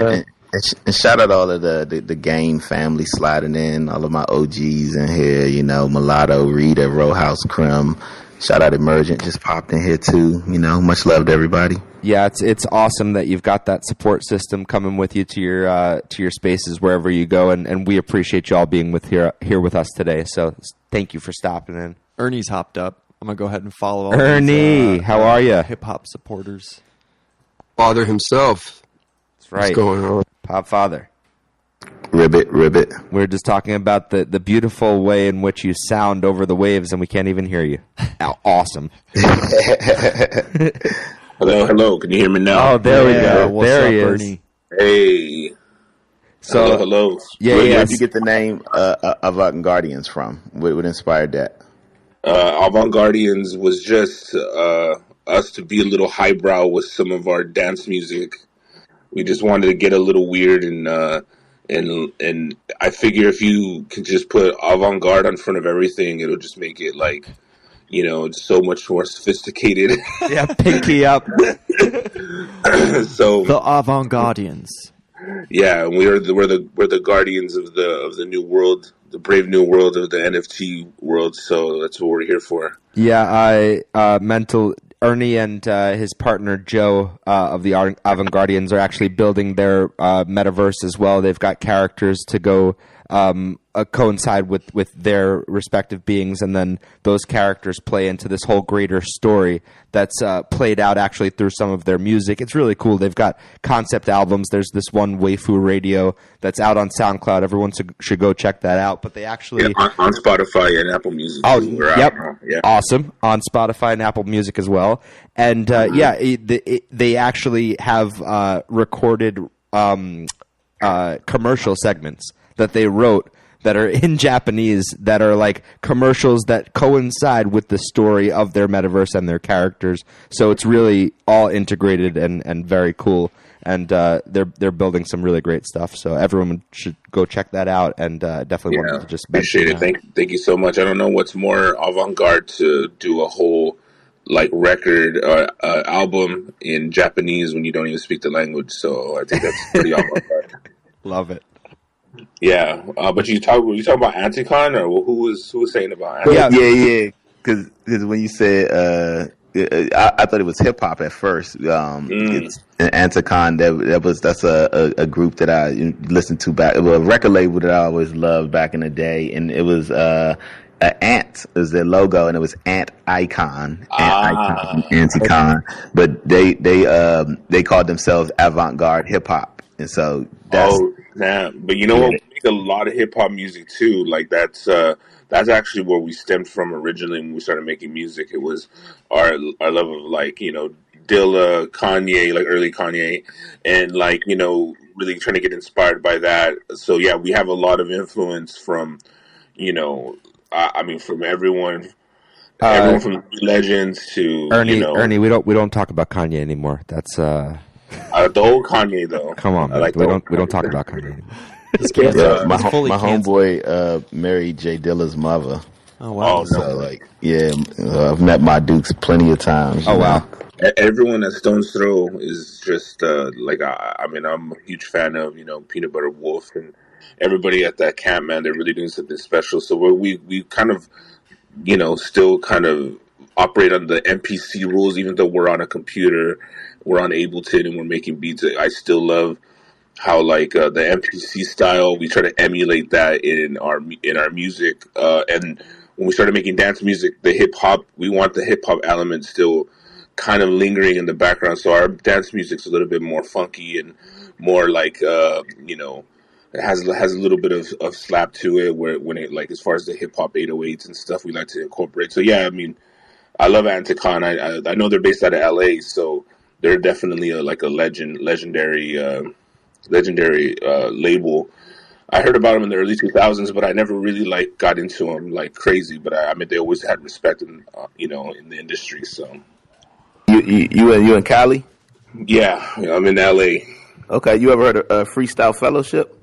And shout out all of the game family sliding in, all of my OGs in here, Mulatto, Rita, Rowhouse, Crim. Shout out Emergent, just popped in here too. Much love to everybody. Yeah, it's awesome that you've got that support system coming with you to your spaces wherever you go, and we appreciate you all being here with us today. So thank you for stopping in. Ernie's hopped up. I'm gonna go ahead and follow all Ernie. How are you? Hip hop supporters. Father himself. That's right. What's going on? Podfather. Ribbit. We're just talking about the beautiful way in which you sound over the waves, and we can't even hear you. Awesome. Hello. Can you hear me now? Oh, there we go. What's there up, he is. Ernie? Hey. So, hello. Yeah, Where'd you get the name Avant Guardians from? What inspired that? Avant Guardians was just us to be a little highbrow with some of our dance music. We just wanted to get a little weird, and I figure if you can just put avant-garde on front of everything, it'll just make it so much more sophisticated. Yeah, pinky up. So the Avant-Guardians. Yeah, we're the guardians of the new world, the brave new world of the NFT world. So that's what we're here for. Yeah, Ernie and his partner Joe of the Avant Guardians are actually building their metaverse as well. They've got characters to go coincide with their respective beings, and then those characters play into this whole greater story that's played out actually through some of their music. It's really cool. They've got concept albums. There's this one Waifu Radio that's out on SoundCloud. Everyone should go check that out. But they actually on Spotify and Apple Music. Oh, yep, awesome, on Spotify and Apple Music as well. And they actually have recorded commercial segments that they wrote that are in Japanese that are like commercials that coincide with the story of their metaverse and their characters. So it's really all integrated and very cool. And they're building some really great stuff. So everyone should go check that out. And definitely wanted to just appreciate it. Thank you so much. I don't know what's more avant-garde to do a whole like record album in Japanese when you don't even speak the language. So I think that's pretty avant-garde. Love it. Yeah, but you talk about Anticon, or who was saying about Anticon? Yeah. Because when you said, I thought it was hip hop at first. It's Anticon. That's a group that I listened to back. It was a record label that I always loved back in the day, and it was an ant is their logo, and it was Ant Icon, Anticon. But they called themselves avant-garde hip hop, and so that's. But you know what? We make a lot of hip hop music too. Like that's actually where we stemmed from originally when we started making music. It was our love of like Dilla, Kanye, like early Kanye, and like really trying to get inspired by that. So yeah, we have a lot of influence from from everyone from legends to Ernie. We don't talk about Kanye anymore. That's the old Kanye though. Come on, man. Like we don't talk about Kanye anymore. My homeboy married Jay Dilla's mother. Oh wow! Oh, so I've met my Dukes plenty of times. Oh wow! Everyone at Stone's Throw is just I'm a huge fan of Peanut Butter Wolf and everybody at that camp. Man, they're really doing something special. So we kind of still kind of operate on the MPC rules, even though we're on a computer, we're on Ableton, and we're making beats. I still love how the MPC style, we try to emulate that in our music. And when we started making dance music, the hip hop, we want the hip hop element still kind of lingering in the background. So our dance music's a little bit more funky and more it has a little bit of slap to it, where when it as far as the hip hop 808s and stuff, we like to incorporate. So yeah, I mean, I love Anticon. I know they're based out of LA, so they're definitely a legendary label. I heard about them in the early 2000s, but I never really got into them like crazy. But I mean, they always had respect in the industry. So you in Cali? Yeah, I'm in LA. Okay, you ever heard of Freestyle Fellowship?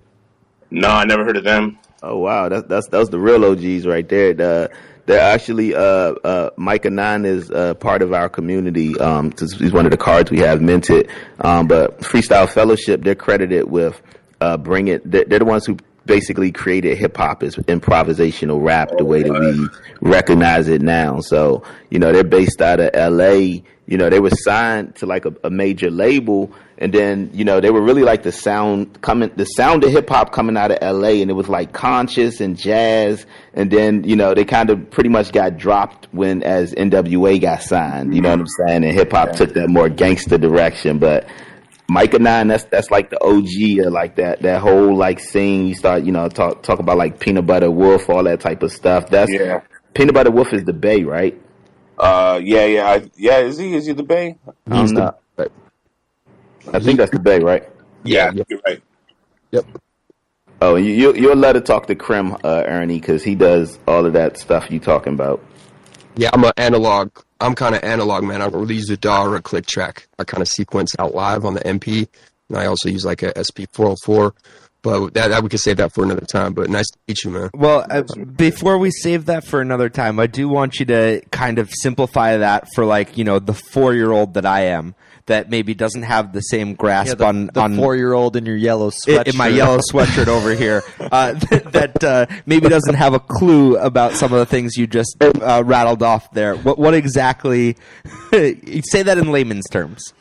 No, I never heard of them. Oh wow, that's the real OGs right there. They're actually Micah 9 is part of our community. He's one of the cards we have minted. But Freestyle Fellowship, they're credited with they're the ones who basically created hip hop as improvisational rap the way that we recognize it now. So they're based out of LA. They were signed to a major label, and then they were really the sound of hip hop coming out of LA, and it was conscious and jazz, and then they kind of pretty much got dropped as NWA got signed. You know what I'm saying? And hip hop took that more gangster direction, but Micah 9, that's the OG of that whole scene. You start talk about Peanut Butter Wolf, all that type of stuff. Peanut Butter Wolf is the Bay, right? Yeah. Is he the Bay? He's the Bay. I think that's the Bay, right? Yeah, you're right. Yep. Oh, you'll let it talk to Krim, Ernie, because he does all of that stuff you talking about. Yeah, I'm kind of analog, man. I don't really use a DAW or a click track. I kind of sequence out live on the MP, and I also use a SP404. But that we could save that for another time. But nice to meet you, man. Well, before we save that for another time, I do want you to kind of simplify that for the 4-year-old that I am, that maybe doesn't have the same grasp on the 4-year-old in your yellow sweatshirt. In my yellow sweatshirt over here, that maybe doesn't have a clue about some of the things you just rattled off there. What exactly? Say that in layman's terms.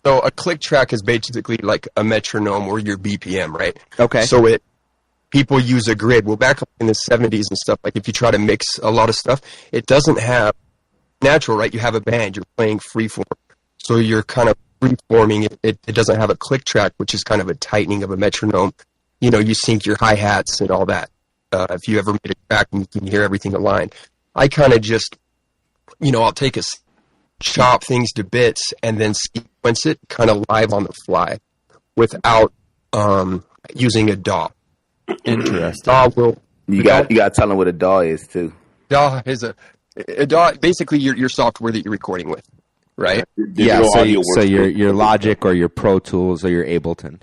So a click track is basically like a metronome or your BPM, right? Okay. So people use a grid. Well, back in the 70s and stuff, if you try to mix a lot of stuff, it doesn't have natural, right? You have a band, you're playing freeform. So you're kind of freeforming. It doesn't have a click track, which is kind of a tightening of a metronome. You sync your hi-hats and all that. If you ever made a track and you can hear everything aligned. I kind of just, I'll take chop things to bits and then sequence it kind of live on the fly without using a DAW. Interesting. DAW will. You got to tell them what a DAW is too. DAW is a DAW. Basically, your software that you're recording with, right? Yeah, Digital so, audio so workstation. your Logic or your Pro Tools or your Ableton.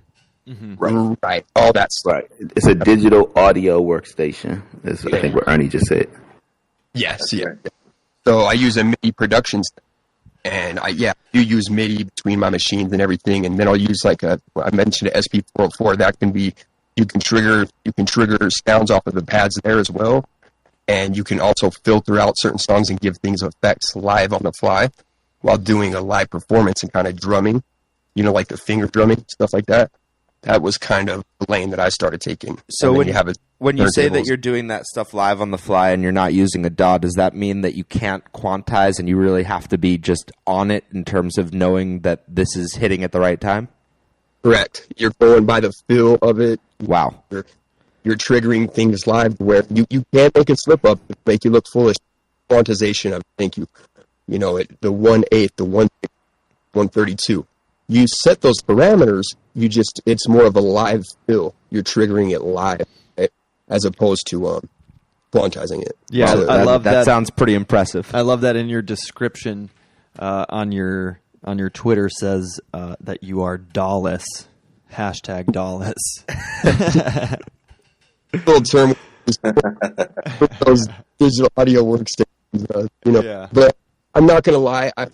Right. All that stuff. Right. It's a digital audio workstation. That's I think what Ernie just said. Yes. Yeah. So I use a MIDI production system, and I do use MIDI between my machines and everything, and then I'll use I mentioned an SP404. That can be you can trigger sounds off of the pads there as well, and you can also filter out certain songs and give things effects live on the fly while doing a live performance and kind of drumming, like the finger drumming, stuff like that. That was kind of the lane that I started taking. So when you say that turntables. you're doing that stuff live on the fly and you're not using a DAW, does that mean that you can't quantize and you really have to be just on it in terms of knowing that this is hitting at the right time? Correct. You're going by the feel of it. Wow. You're triggering things live where you can't make it slip up, make you look foolish. Quantization of thank you. The 1/8, the 132. You set those parameters, it's more of a live feel. You're triggering it live, right? As opposed to quantizing it. Yeah, So I love that. That sounds pretty impressive. I love that in your description on your Twitter says that you are DAWless. Hashtag DAWless. little term those digital audio workstations, Yeah. But I'm not gonna lie, I'm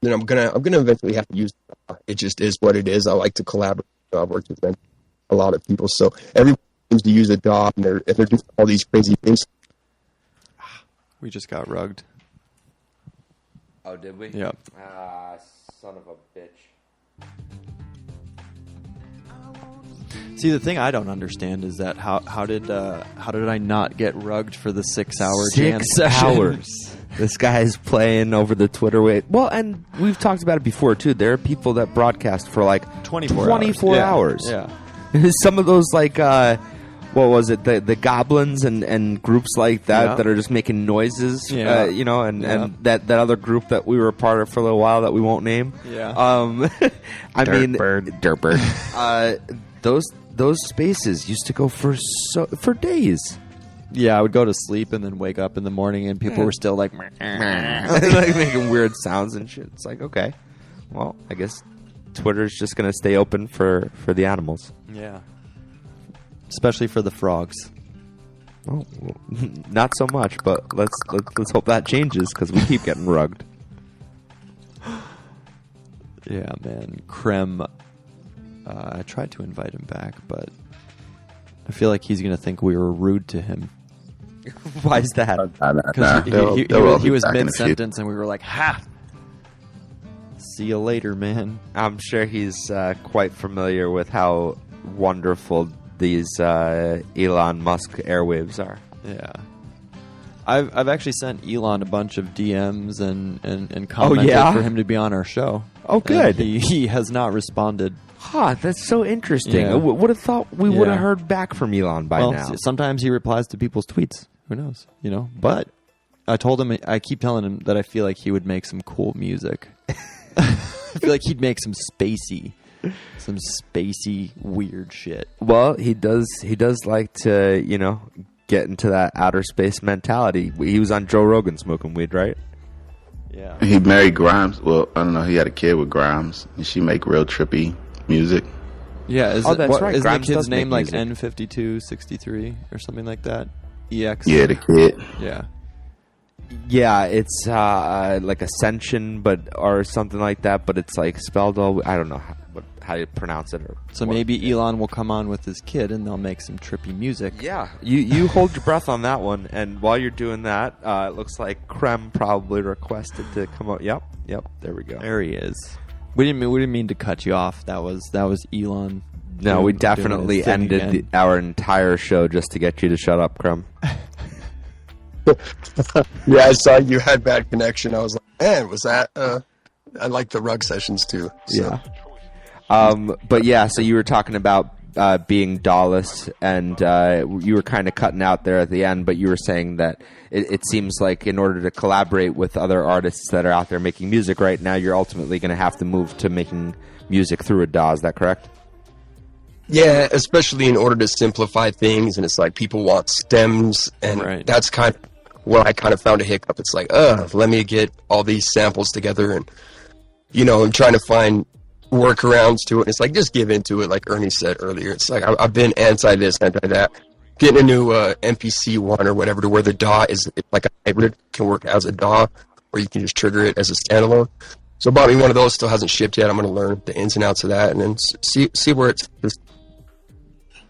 gonna eventually have to use it. It just is what it is. I like to collaborate. I've worked with a lot of people, so everyone seems to use a DAW, and they're doing all these crazy things. We just got rugged. Oh, did we? Yep. Son of a bitch. See, the thing I don't understand is that how did I not get rugged for the 6-hour jam 6 session? hours. This guy's playing over the Twitter wave. Well, and we've talked about it before, too. There are people that broadcast for 24 hours. Yeah. Some of those, what was it? The goblins and groups like that that are just making noises, Yeah. and that other group that we were a part of for a little while that we won't name. Yeah. Dirtbird. Those spaces used to go for days. Yeah, I would go to sleep and then wake up in the morning and people were still like making weird sounds and shit. It's like, okay, well, I guess Twitter's just going to stay open for the animals. Yeah. Especially for the frogs. Oh, well, not so much, but let's hope that changes because we keep getting rugged. Yeah, man. Krem. I tried to invite him back, but I feel like he's going to think we were rude to him. Why is that? Because he was mid-sentence and we were like, ha! See you later, man. I'm sure he's quite familiar with how wonderful these Elon Musk airwaves are. Yeah. I've actually sent Elon a bunch of DMs and commented for him to be on our show. Oh, good. He has not responded. That's so interesting. Yeah. I would have thought we would have heard back from Elon by now. Sometimes he replies to people's tweets. Who knows? But I told him, I keep telling him that I feel like he would make some cool music. I feel like he'd make some spacey weird shit. Well, he does like to, get into that outer space mentality. He was on Joe Rogan smoking weed, right? Yeah. He married Grimes. Well, I don't know. He had a kid with Grimes, and she make real trippy music. Yeah. That's right. Isn't Grimes the does kid's make name like music. N5263 or something like that? EX? Yeah, the kid. Yeah. Yeah, it's like Ascension, or something like that. But it's like spelled all. I don't know how you pronounce it. So maybe Elon will come on with his kid, and they'll make some trippy music. Yeah, you hold your breath on that one. And while you're doing that, it looks like Krem probably requested to come out. Yep. There we go. There he is. We didn't mean to cut you off. That was Elon. No, we definitely ended our entire show just to get you to shut up, Krem. Yeah, I saw you had bad connection. I was like, man, was that? I like the rug sessions too. So. Yeah. But yeah, so you were talking about being DAWless, and you were kind of cutting out there at the end, but you were saying that it seems like in order to collaborate with other artists that are out there making music right now, you're ultimately going to have to move to making music through a DAW. Is that correct? Yeah, especially in order to simplify things, and it's like people want stems, and that's kind of where I kind of found a hiccup. It's like, let me get all these samples together, and I'm trying to find workarounds to it. And it's like, just give into it, like Ernie said earlier. It's like I've been anti this, anti that. Getting a new MPC one or whatever to where the DAW is like a hybrid, can work as a DAW, or you can just trigger it as a standalone. So bought me one of those, still hasn't shipped yet. I'm going to learn the ins and outs of that, and then see where it's.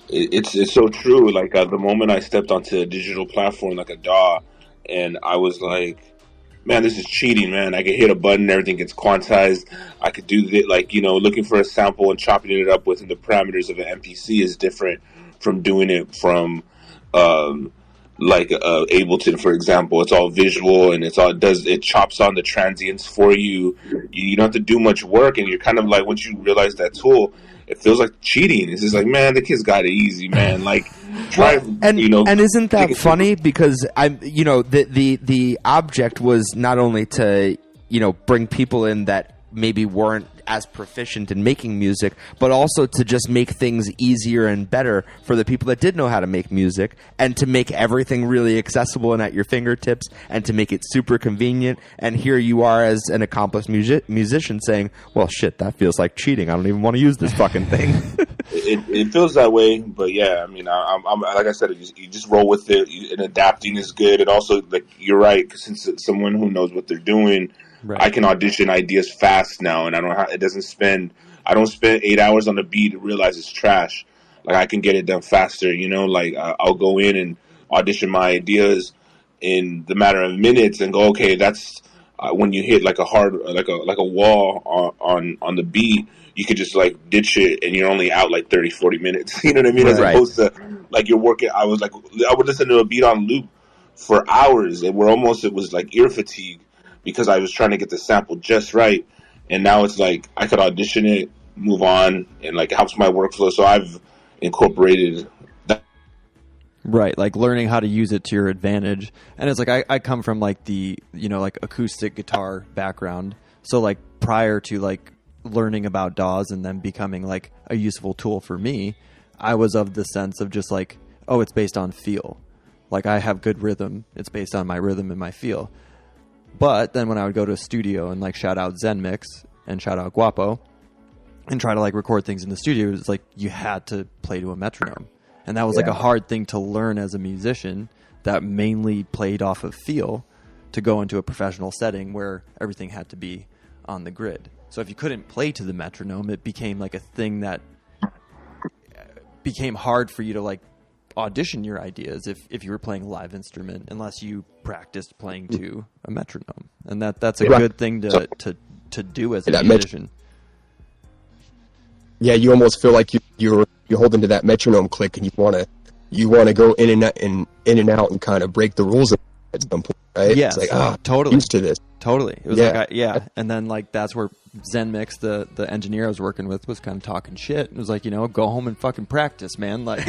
It's so true. Like the moment I stepped onto a digital platform like a DAW, and I was like, man, this is cheating, man. I could hit a button, everything gets quantized. I could do that, like, looking for a sample and chopping it up within the parameters of an MPC is different from doing it from like Ableton, for example. It's all visual, and it chops on the transients for you. You don't have to do much work, and you're kind of like, once you realize that tool, it feels like cheating. It's just like, man, the kid's got it easy, man. Like, try, and isn't that funny? Because the object was not only to bring people in that maybe weren't as proficient in making music, but also to just make things easier and better for the people that did know how to make music, and to make everything really accessible and at your fingertips, and to make it super convenient. And here you are as an accomplished musician saying, well, shit, that feels like cheating. I don't even want to use this fucking thing. It feels that way, but yeah, I mean, I'm like I said, you just roll with it, and adapting is good. And also, like, you're right, 'cause since it's someone who knows what they're doing, right. I can audition ideas fast now, and I don't spend 8 hours on the beat to realize it's trash. Like, I can get it done faster, like I'll go in and audition my ideas in the matter of minutes and go, okay, that's when you hit like a hard, like a wall on the beat, you could just like ditch it, and you're only out like 30-40 minutes. You know what I mean? As opposed to like you're working. I would listen to a beat on loop for hours, and it was like ear fatigue, because I was trying to get the sample just right. And now it's like I could audition it, move on, and like it helps my workflow. So I've incorporated that. Right, like learning how to use it to your advantage. And it's like I come from like the, like acoustic guitar background. So like prior to like learning about DAWs and then becoming like a useful tool for me, I was of the sense of just like, oh, it's based on feel. Like I have good rhythm. It's based on my rhythm and my feel. But then when I would go to a studio and like shout out Zen Mix and shout out Guapo and try to like record things in the studio, it's like you had to play to a metronome. And that was like a hard thing to learn as a musician that mainly played off of feel, to go into a professional setting where everything had to be on the grid. So if you couldn't play to the metronome, it became like a thing that became hard for you to like audition your ideas if you were playing a live instrument, unless you practiced playing to a metronome. And that's a good thing to do as a musician. Yeah, you almost feel like you're holding to that metronome click, and you want to go in and out and kind of break the rules at some point, right? Yeah, it's like, totally used to this. Totally. It was and then like that's where Zen Mix, the engineer I was working with, was kind of talking shit. It was like, go home and fucking practice, man. Like,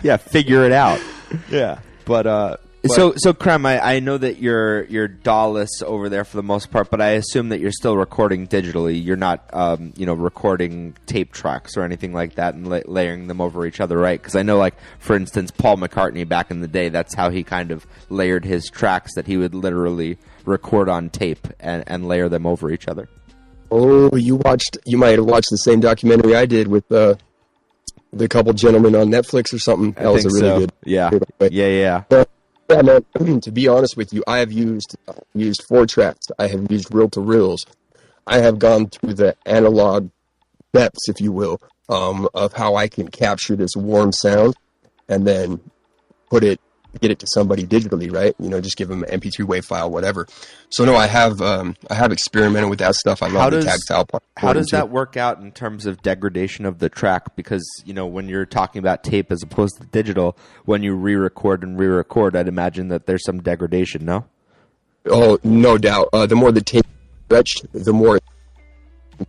yeah, figure it out. Yeah, but so Krem, I know that you're DAW-less over there for the most part, but I assume that you're still recording digitally. You're not, recording tape tracks or anything like that and layering them over each other, right? Because I know, like, for instance, Paul McCartney back in the day, that's how he kind of layered his tracks, that he would literally record on tape and layer them over each other. Oh, you might have watched the same documentary I did with the couple gentlemen on Netflix or something. That was a really good. Yeah. Yeah. Yeah, man, to be honest with you, I have used 4 tracks. I have used reel-to-reels. I have gone through the analog depths, if you will, of how I can capture this warm sound and then get it to somebody digitally, right? Just give them an MP3 WAV file, whatever. So no, I have experimented with that stuff. I love the tactile part. How does that work out in terms of degradation of the track? Because, when you're talking about tape as opposed to digital, when you re-record, I'd imagine that there's some degradation, no? Oh, no doubt. The more the tape stretched, the more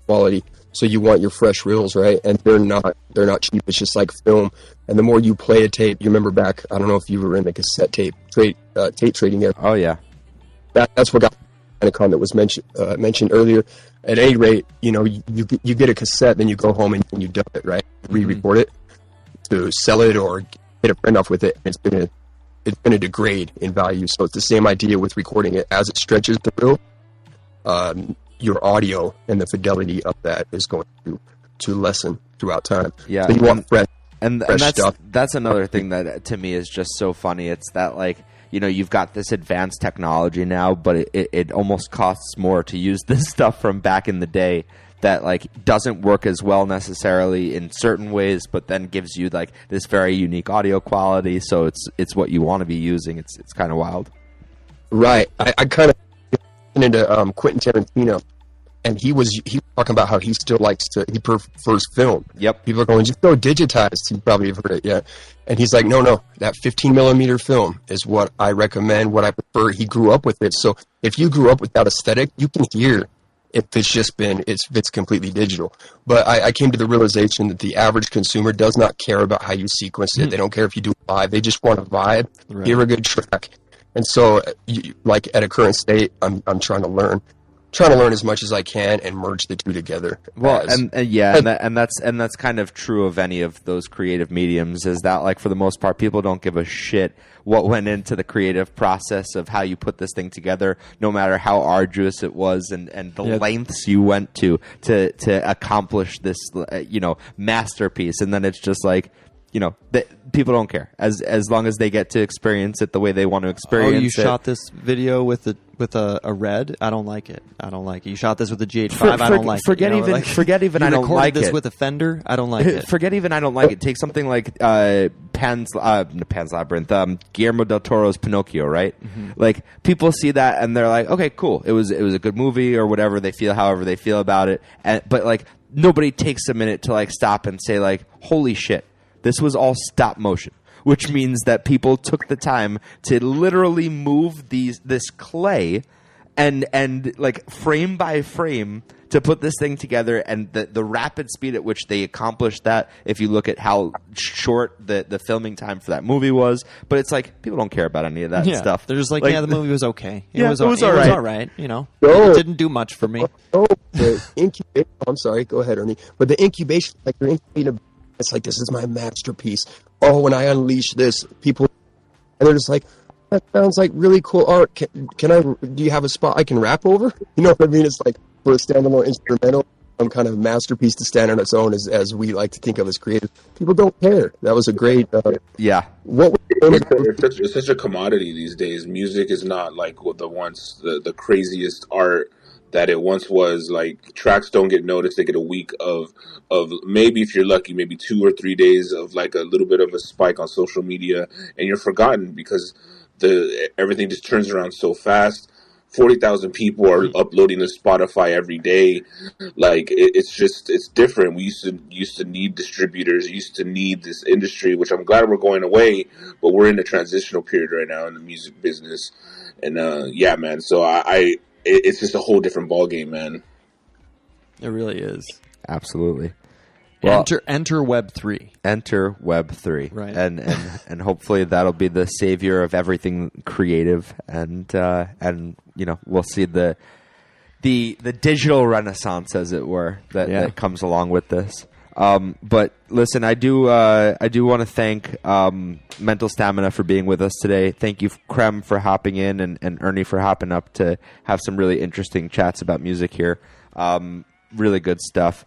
quality. So you want your fresh reels, right? And they're not cheap. It's just like film. And the more you play a tape, you remember back, I don't know if you were in the cassette tape trading era. Oh, yeah. That's what got Icon that was mentioned earlier. At any rate, you get a cassette, then you go home and you dub it, right? Re-record it to sell it or get a print off with it. It's going to degrade in value. So it's the same idea with recording it. As it stretches through, your audio and the fidelity of that is going to lessen throughout time. Yeah, so you want fresh stuff. That's another thing that to me is just so funny. It's that, like, you've got this advanced technology now, but it almost costs more to use this stuff from back in the day that, like, doesn't work as well necessarily in certain ways, but then gives you, like, this very unique audio quality. So it's what you want to be using. It's kind of wild. Right. I kind of into Quentin Tarantino, and he was talking about how he still he prefers film. Yep. People are going, just go digitized. You probably have heard it, yeah. And he's like, no, that 15 millimeter film is what I recommend, what I prefer. He grew up with it. So if you grew up with that aesthetic, you can hear if it's completely digital. But I came to the realization that the average consumer does not care about how you sequence it. They don't care if you do it live. They just want a vibe, hear a good track. And so, like, at a current state, I'm trying to learn as much as I can and merge the two together. Well, and that's kind of true of any of those creative mediums. Is that, like, for the most part, people don't give a shit what went into the creative process of how you put this thing together, no matter how arduous it was and the lengths you went to accomplish this, masterpiece. And then it's just like, people don't care as long as they get to experience it the way they want to experience it. Oh, you shot this video with a red? I don't like it. You shot this with a GH5? I don't like it. Forget even I don't like it. You recorded this with a Fender? I don't like it. Forget even I don't like it. Take something like Pan's Labyrinth, Guillermo del Toro's Pinocchio, right? Mm-hmm. Like, people see that and they're like, okay, cool. It was a good movie or whatever. They feel however they feel about it. But, like, nobody takes a minute to, like, stop and say, like, holy shit. This was all stop motion, which means that people took the time to literally move this clay and like frame by frame to put this thing together, and the rapid speed at which they accomplished that. If you look at how short the filming time for that movie was, but it's like people don't care about any of that stuff. They're just like, the movie was okay. It was all right. It didn't do much for me. The incubation. I'm sorry. Go ahead, Ernie. But the incubation, like, you're incubating. It's like, this is my masterpiece. Oh, when I unleash this, people, and they're just like, that sounds like really cool art. Do you have a spot I can rap over? You know what I mean? It's like, for a standalone instrumental, some kind of masterpiece to stand on its own, as we like to think of as creators. People don't care. That was a great. It's such a commodity these days. Music is not like the craziest art that it once was. Like, tracks don't get noticed. They get a week of maybe, if you're lucky, maybe 2 or 3 days of, like, a little bit of a spike on social media, and you're forgotten because everything just turns around so fast. 40,000 people are uploading to Spotify every day. Like, it's different. We used to need distributors, used to need this industry, which I'm glad we're going away, but we're in a transitional period right now in the music business. And man, so it's just a whole different ballgame, man. It really is. Absolutely. Well, enter Web 3. Enter Web 3. Right. And hopefully that'll be the savior of everything creative, and we'll see the digital renaissance, as it were, that comes along with this. But listen, I do want to thank Mental Stamina for being with us today. Thank you, Krem, for hopping in, and Ernie for hopping up to have some really interesting chats about music here. Really good stuff.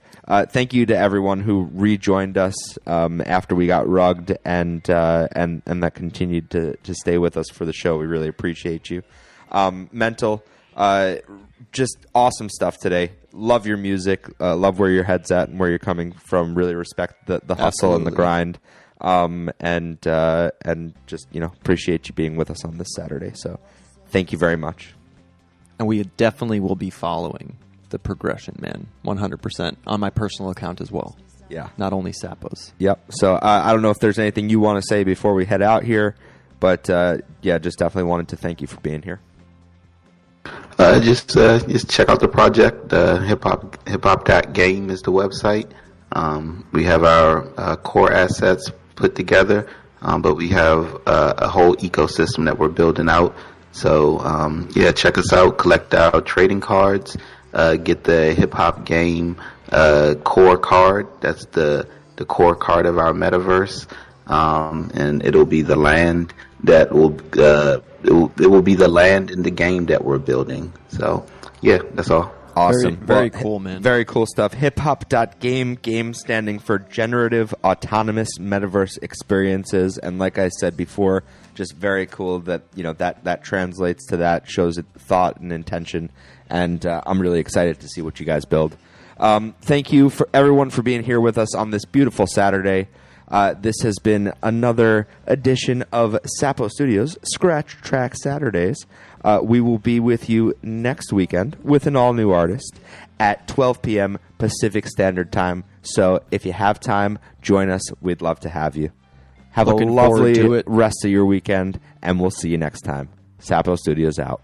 Thank you to everyone who rejoined us after we got rugged, and that continued to stay with us for the show. We really appreciate you. Mental, just awesome stuff today. Love your music. Love where your head's at and where you're coming from. Really respect the hustle Absolutely. And the grind. And just, appreciate you being with us on this Saturday. So thank you very much. And we definitely will be following the progression, man, 100% on my personal account as well. Yeah. Not only Sapo's. Yep. So I don't know if there's anything you want to say before we head out here, but just definitely wanted to thank you for being here. Just check out the project. Hip-hop.game is the website. We have our core assets put together, but we have a whole ecosystem that we're building out So yeah, check us out. Collect our trading cards. Get the hip hop game core card. That's the core card of our metaverse, and it'll be the land that will it will be the land in the game that we're building. So yeah, that's all. Awesome. Very cool, man. Very cool stuff. Hiphop.game, game standing for Generative Autonomous Metaverse Experiences. And like I said before, just very cool that, that translates to that, shows it thought and intention. And I'm really excited to see what you guys build. Thank you for everyone for being here with us on this beautiful Saturday. This has been another edition of Sapo Studios Scratch Track Saturdays. We will be with you next weekend with an all-new artist at 12 p.m. Pacific Standard Time. So if you have time, join us. We'd love to have you. Have Looking a lovely forward to it. rest of your weekend, and we'll see you next time. Sapo Studios out.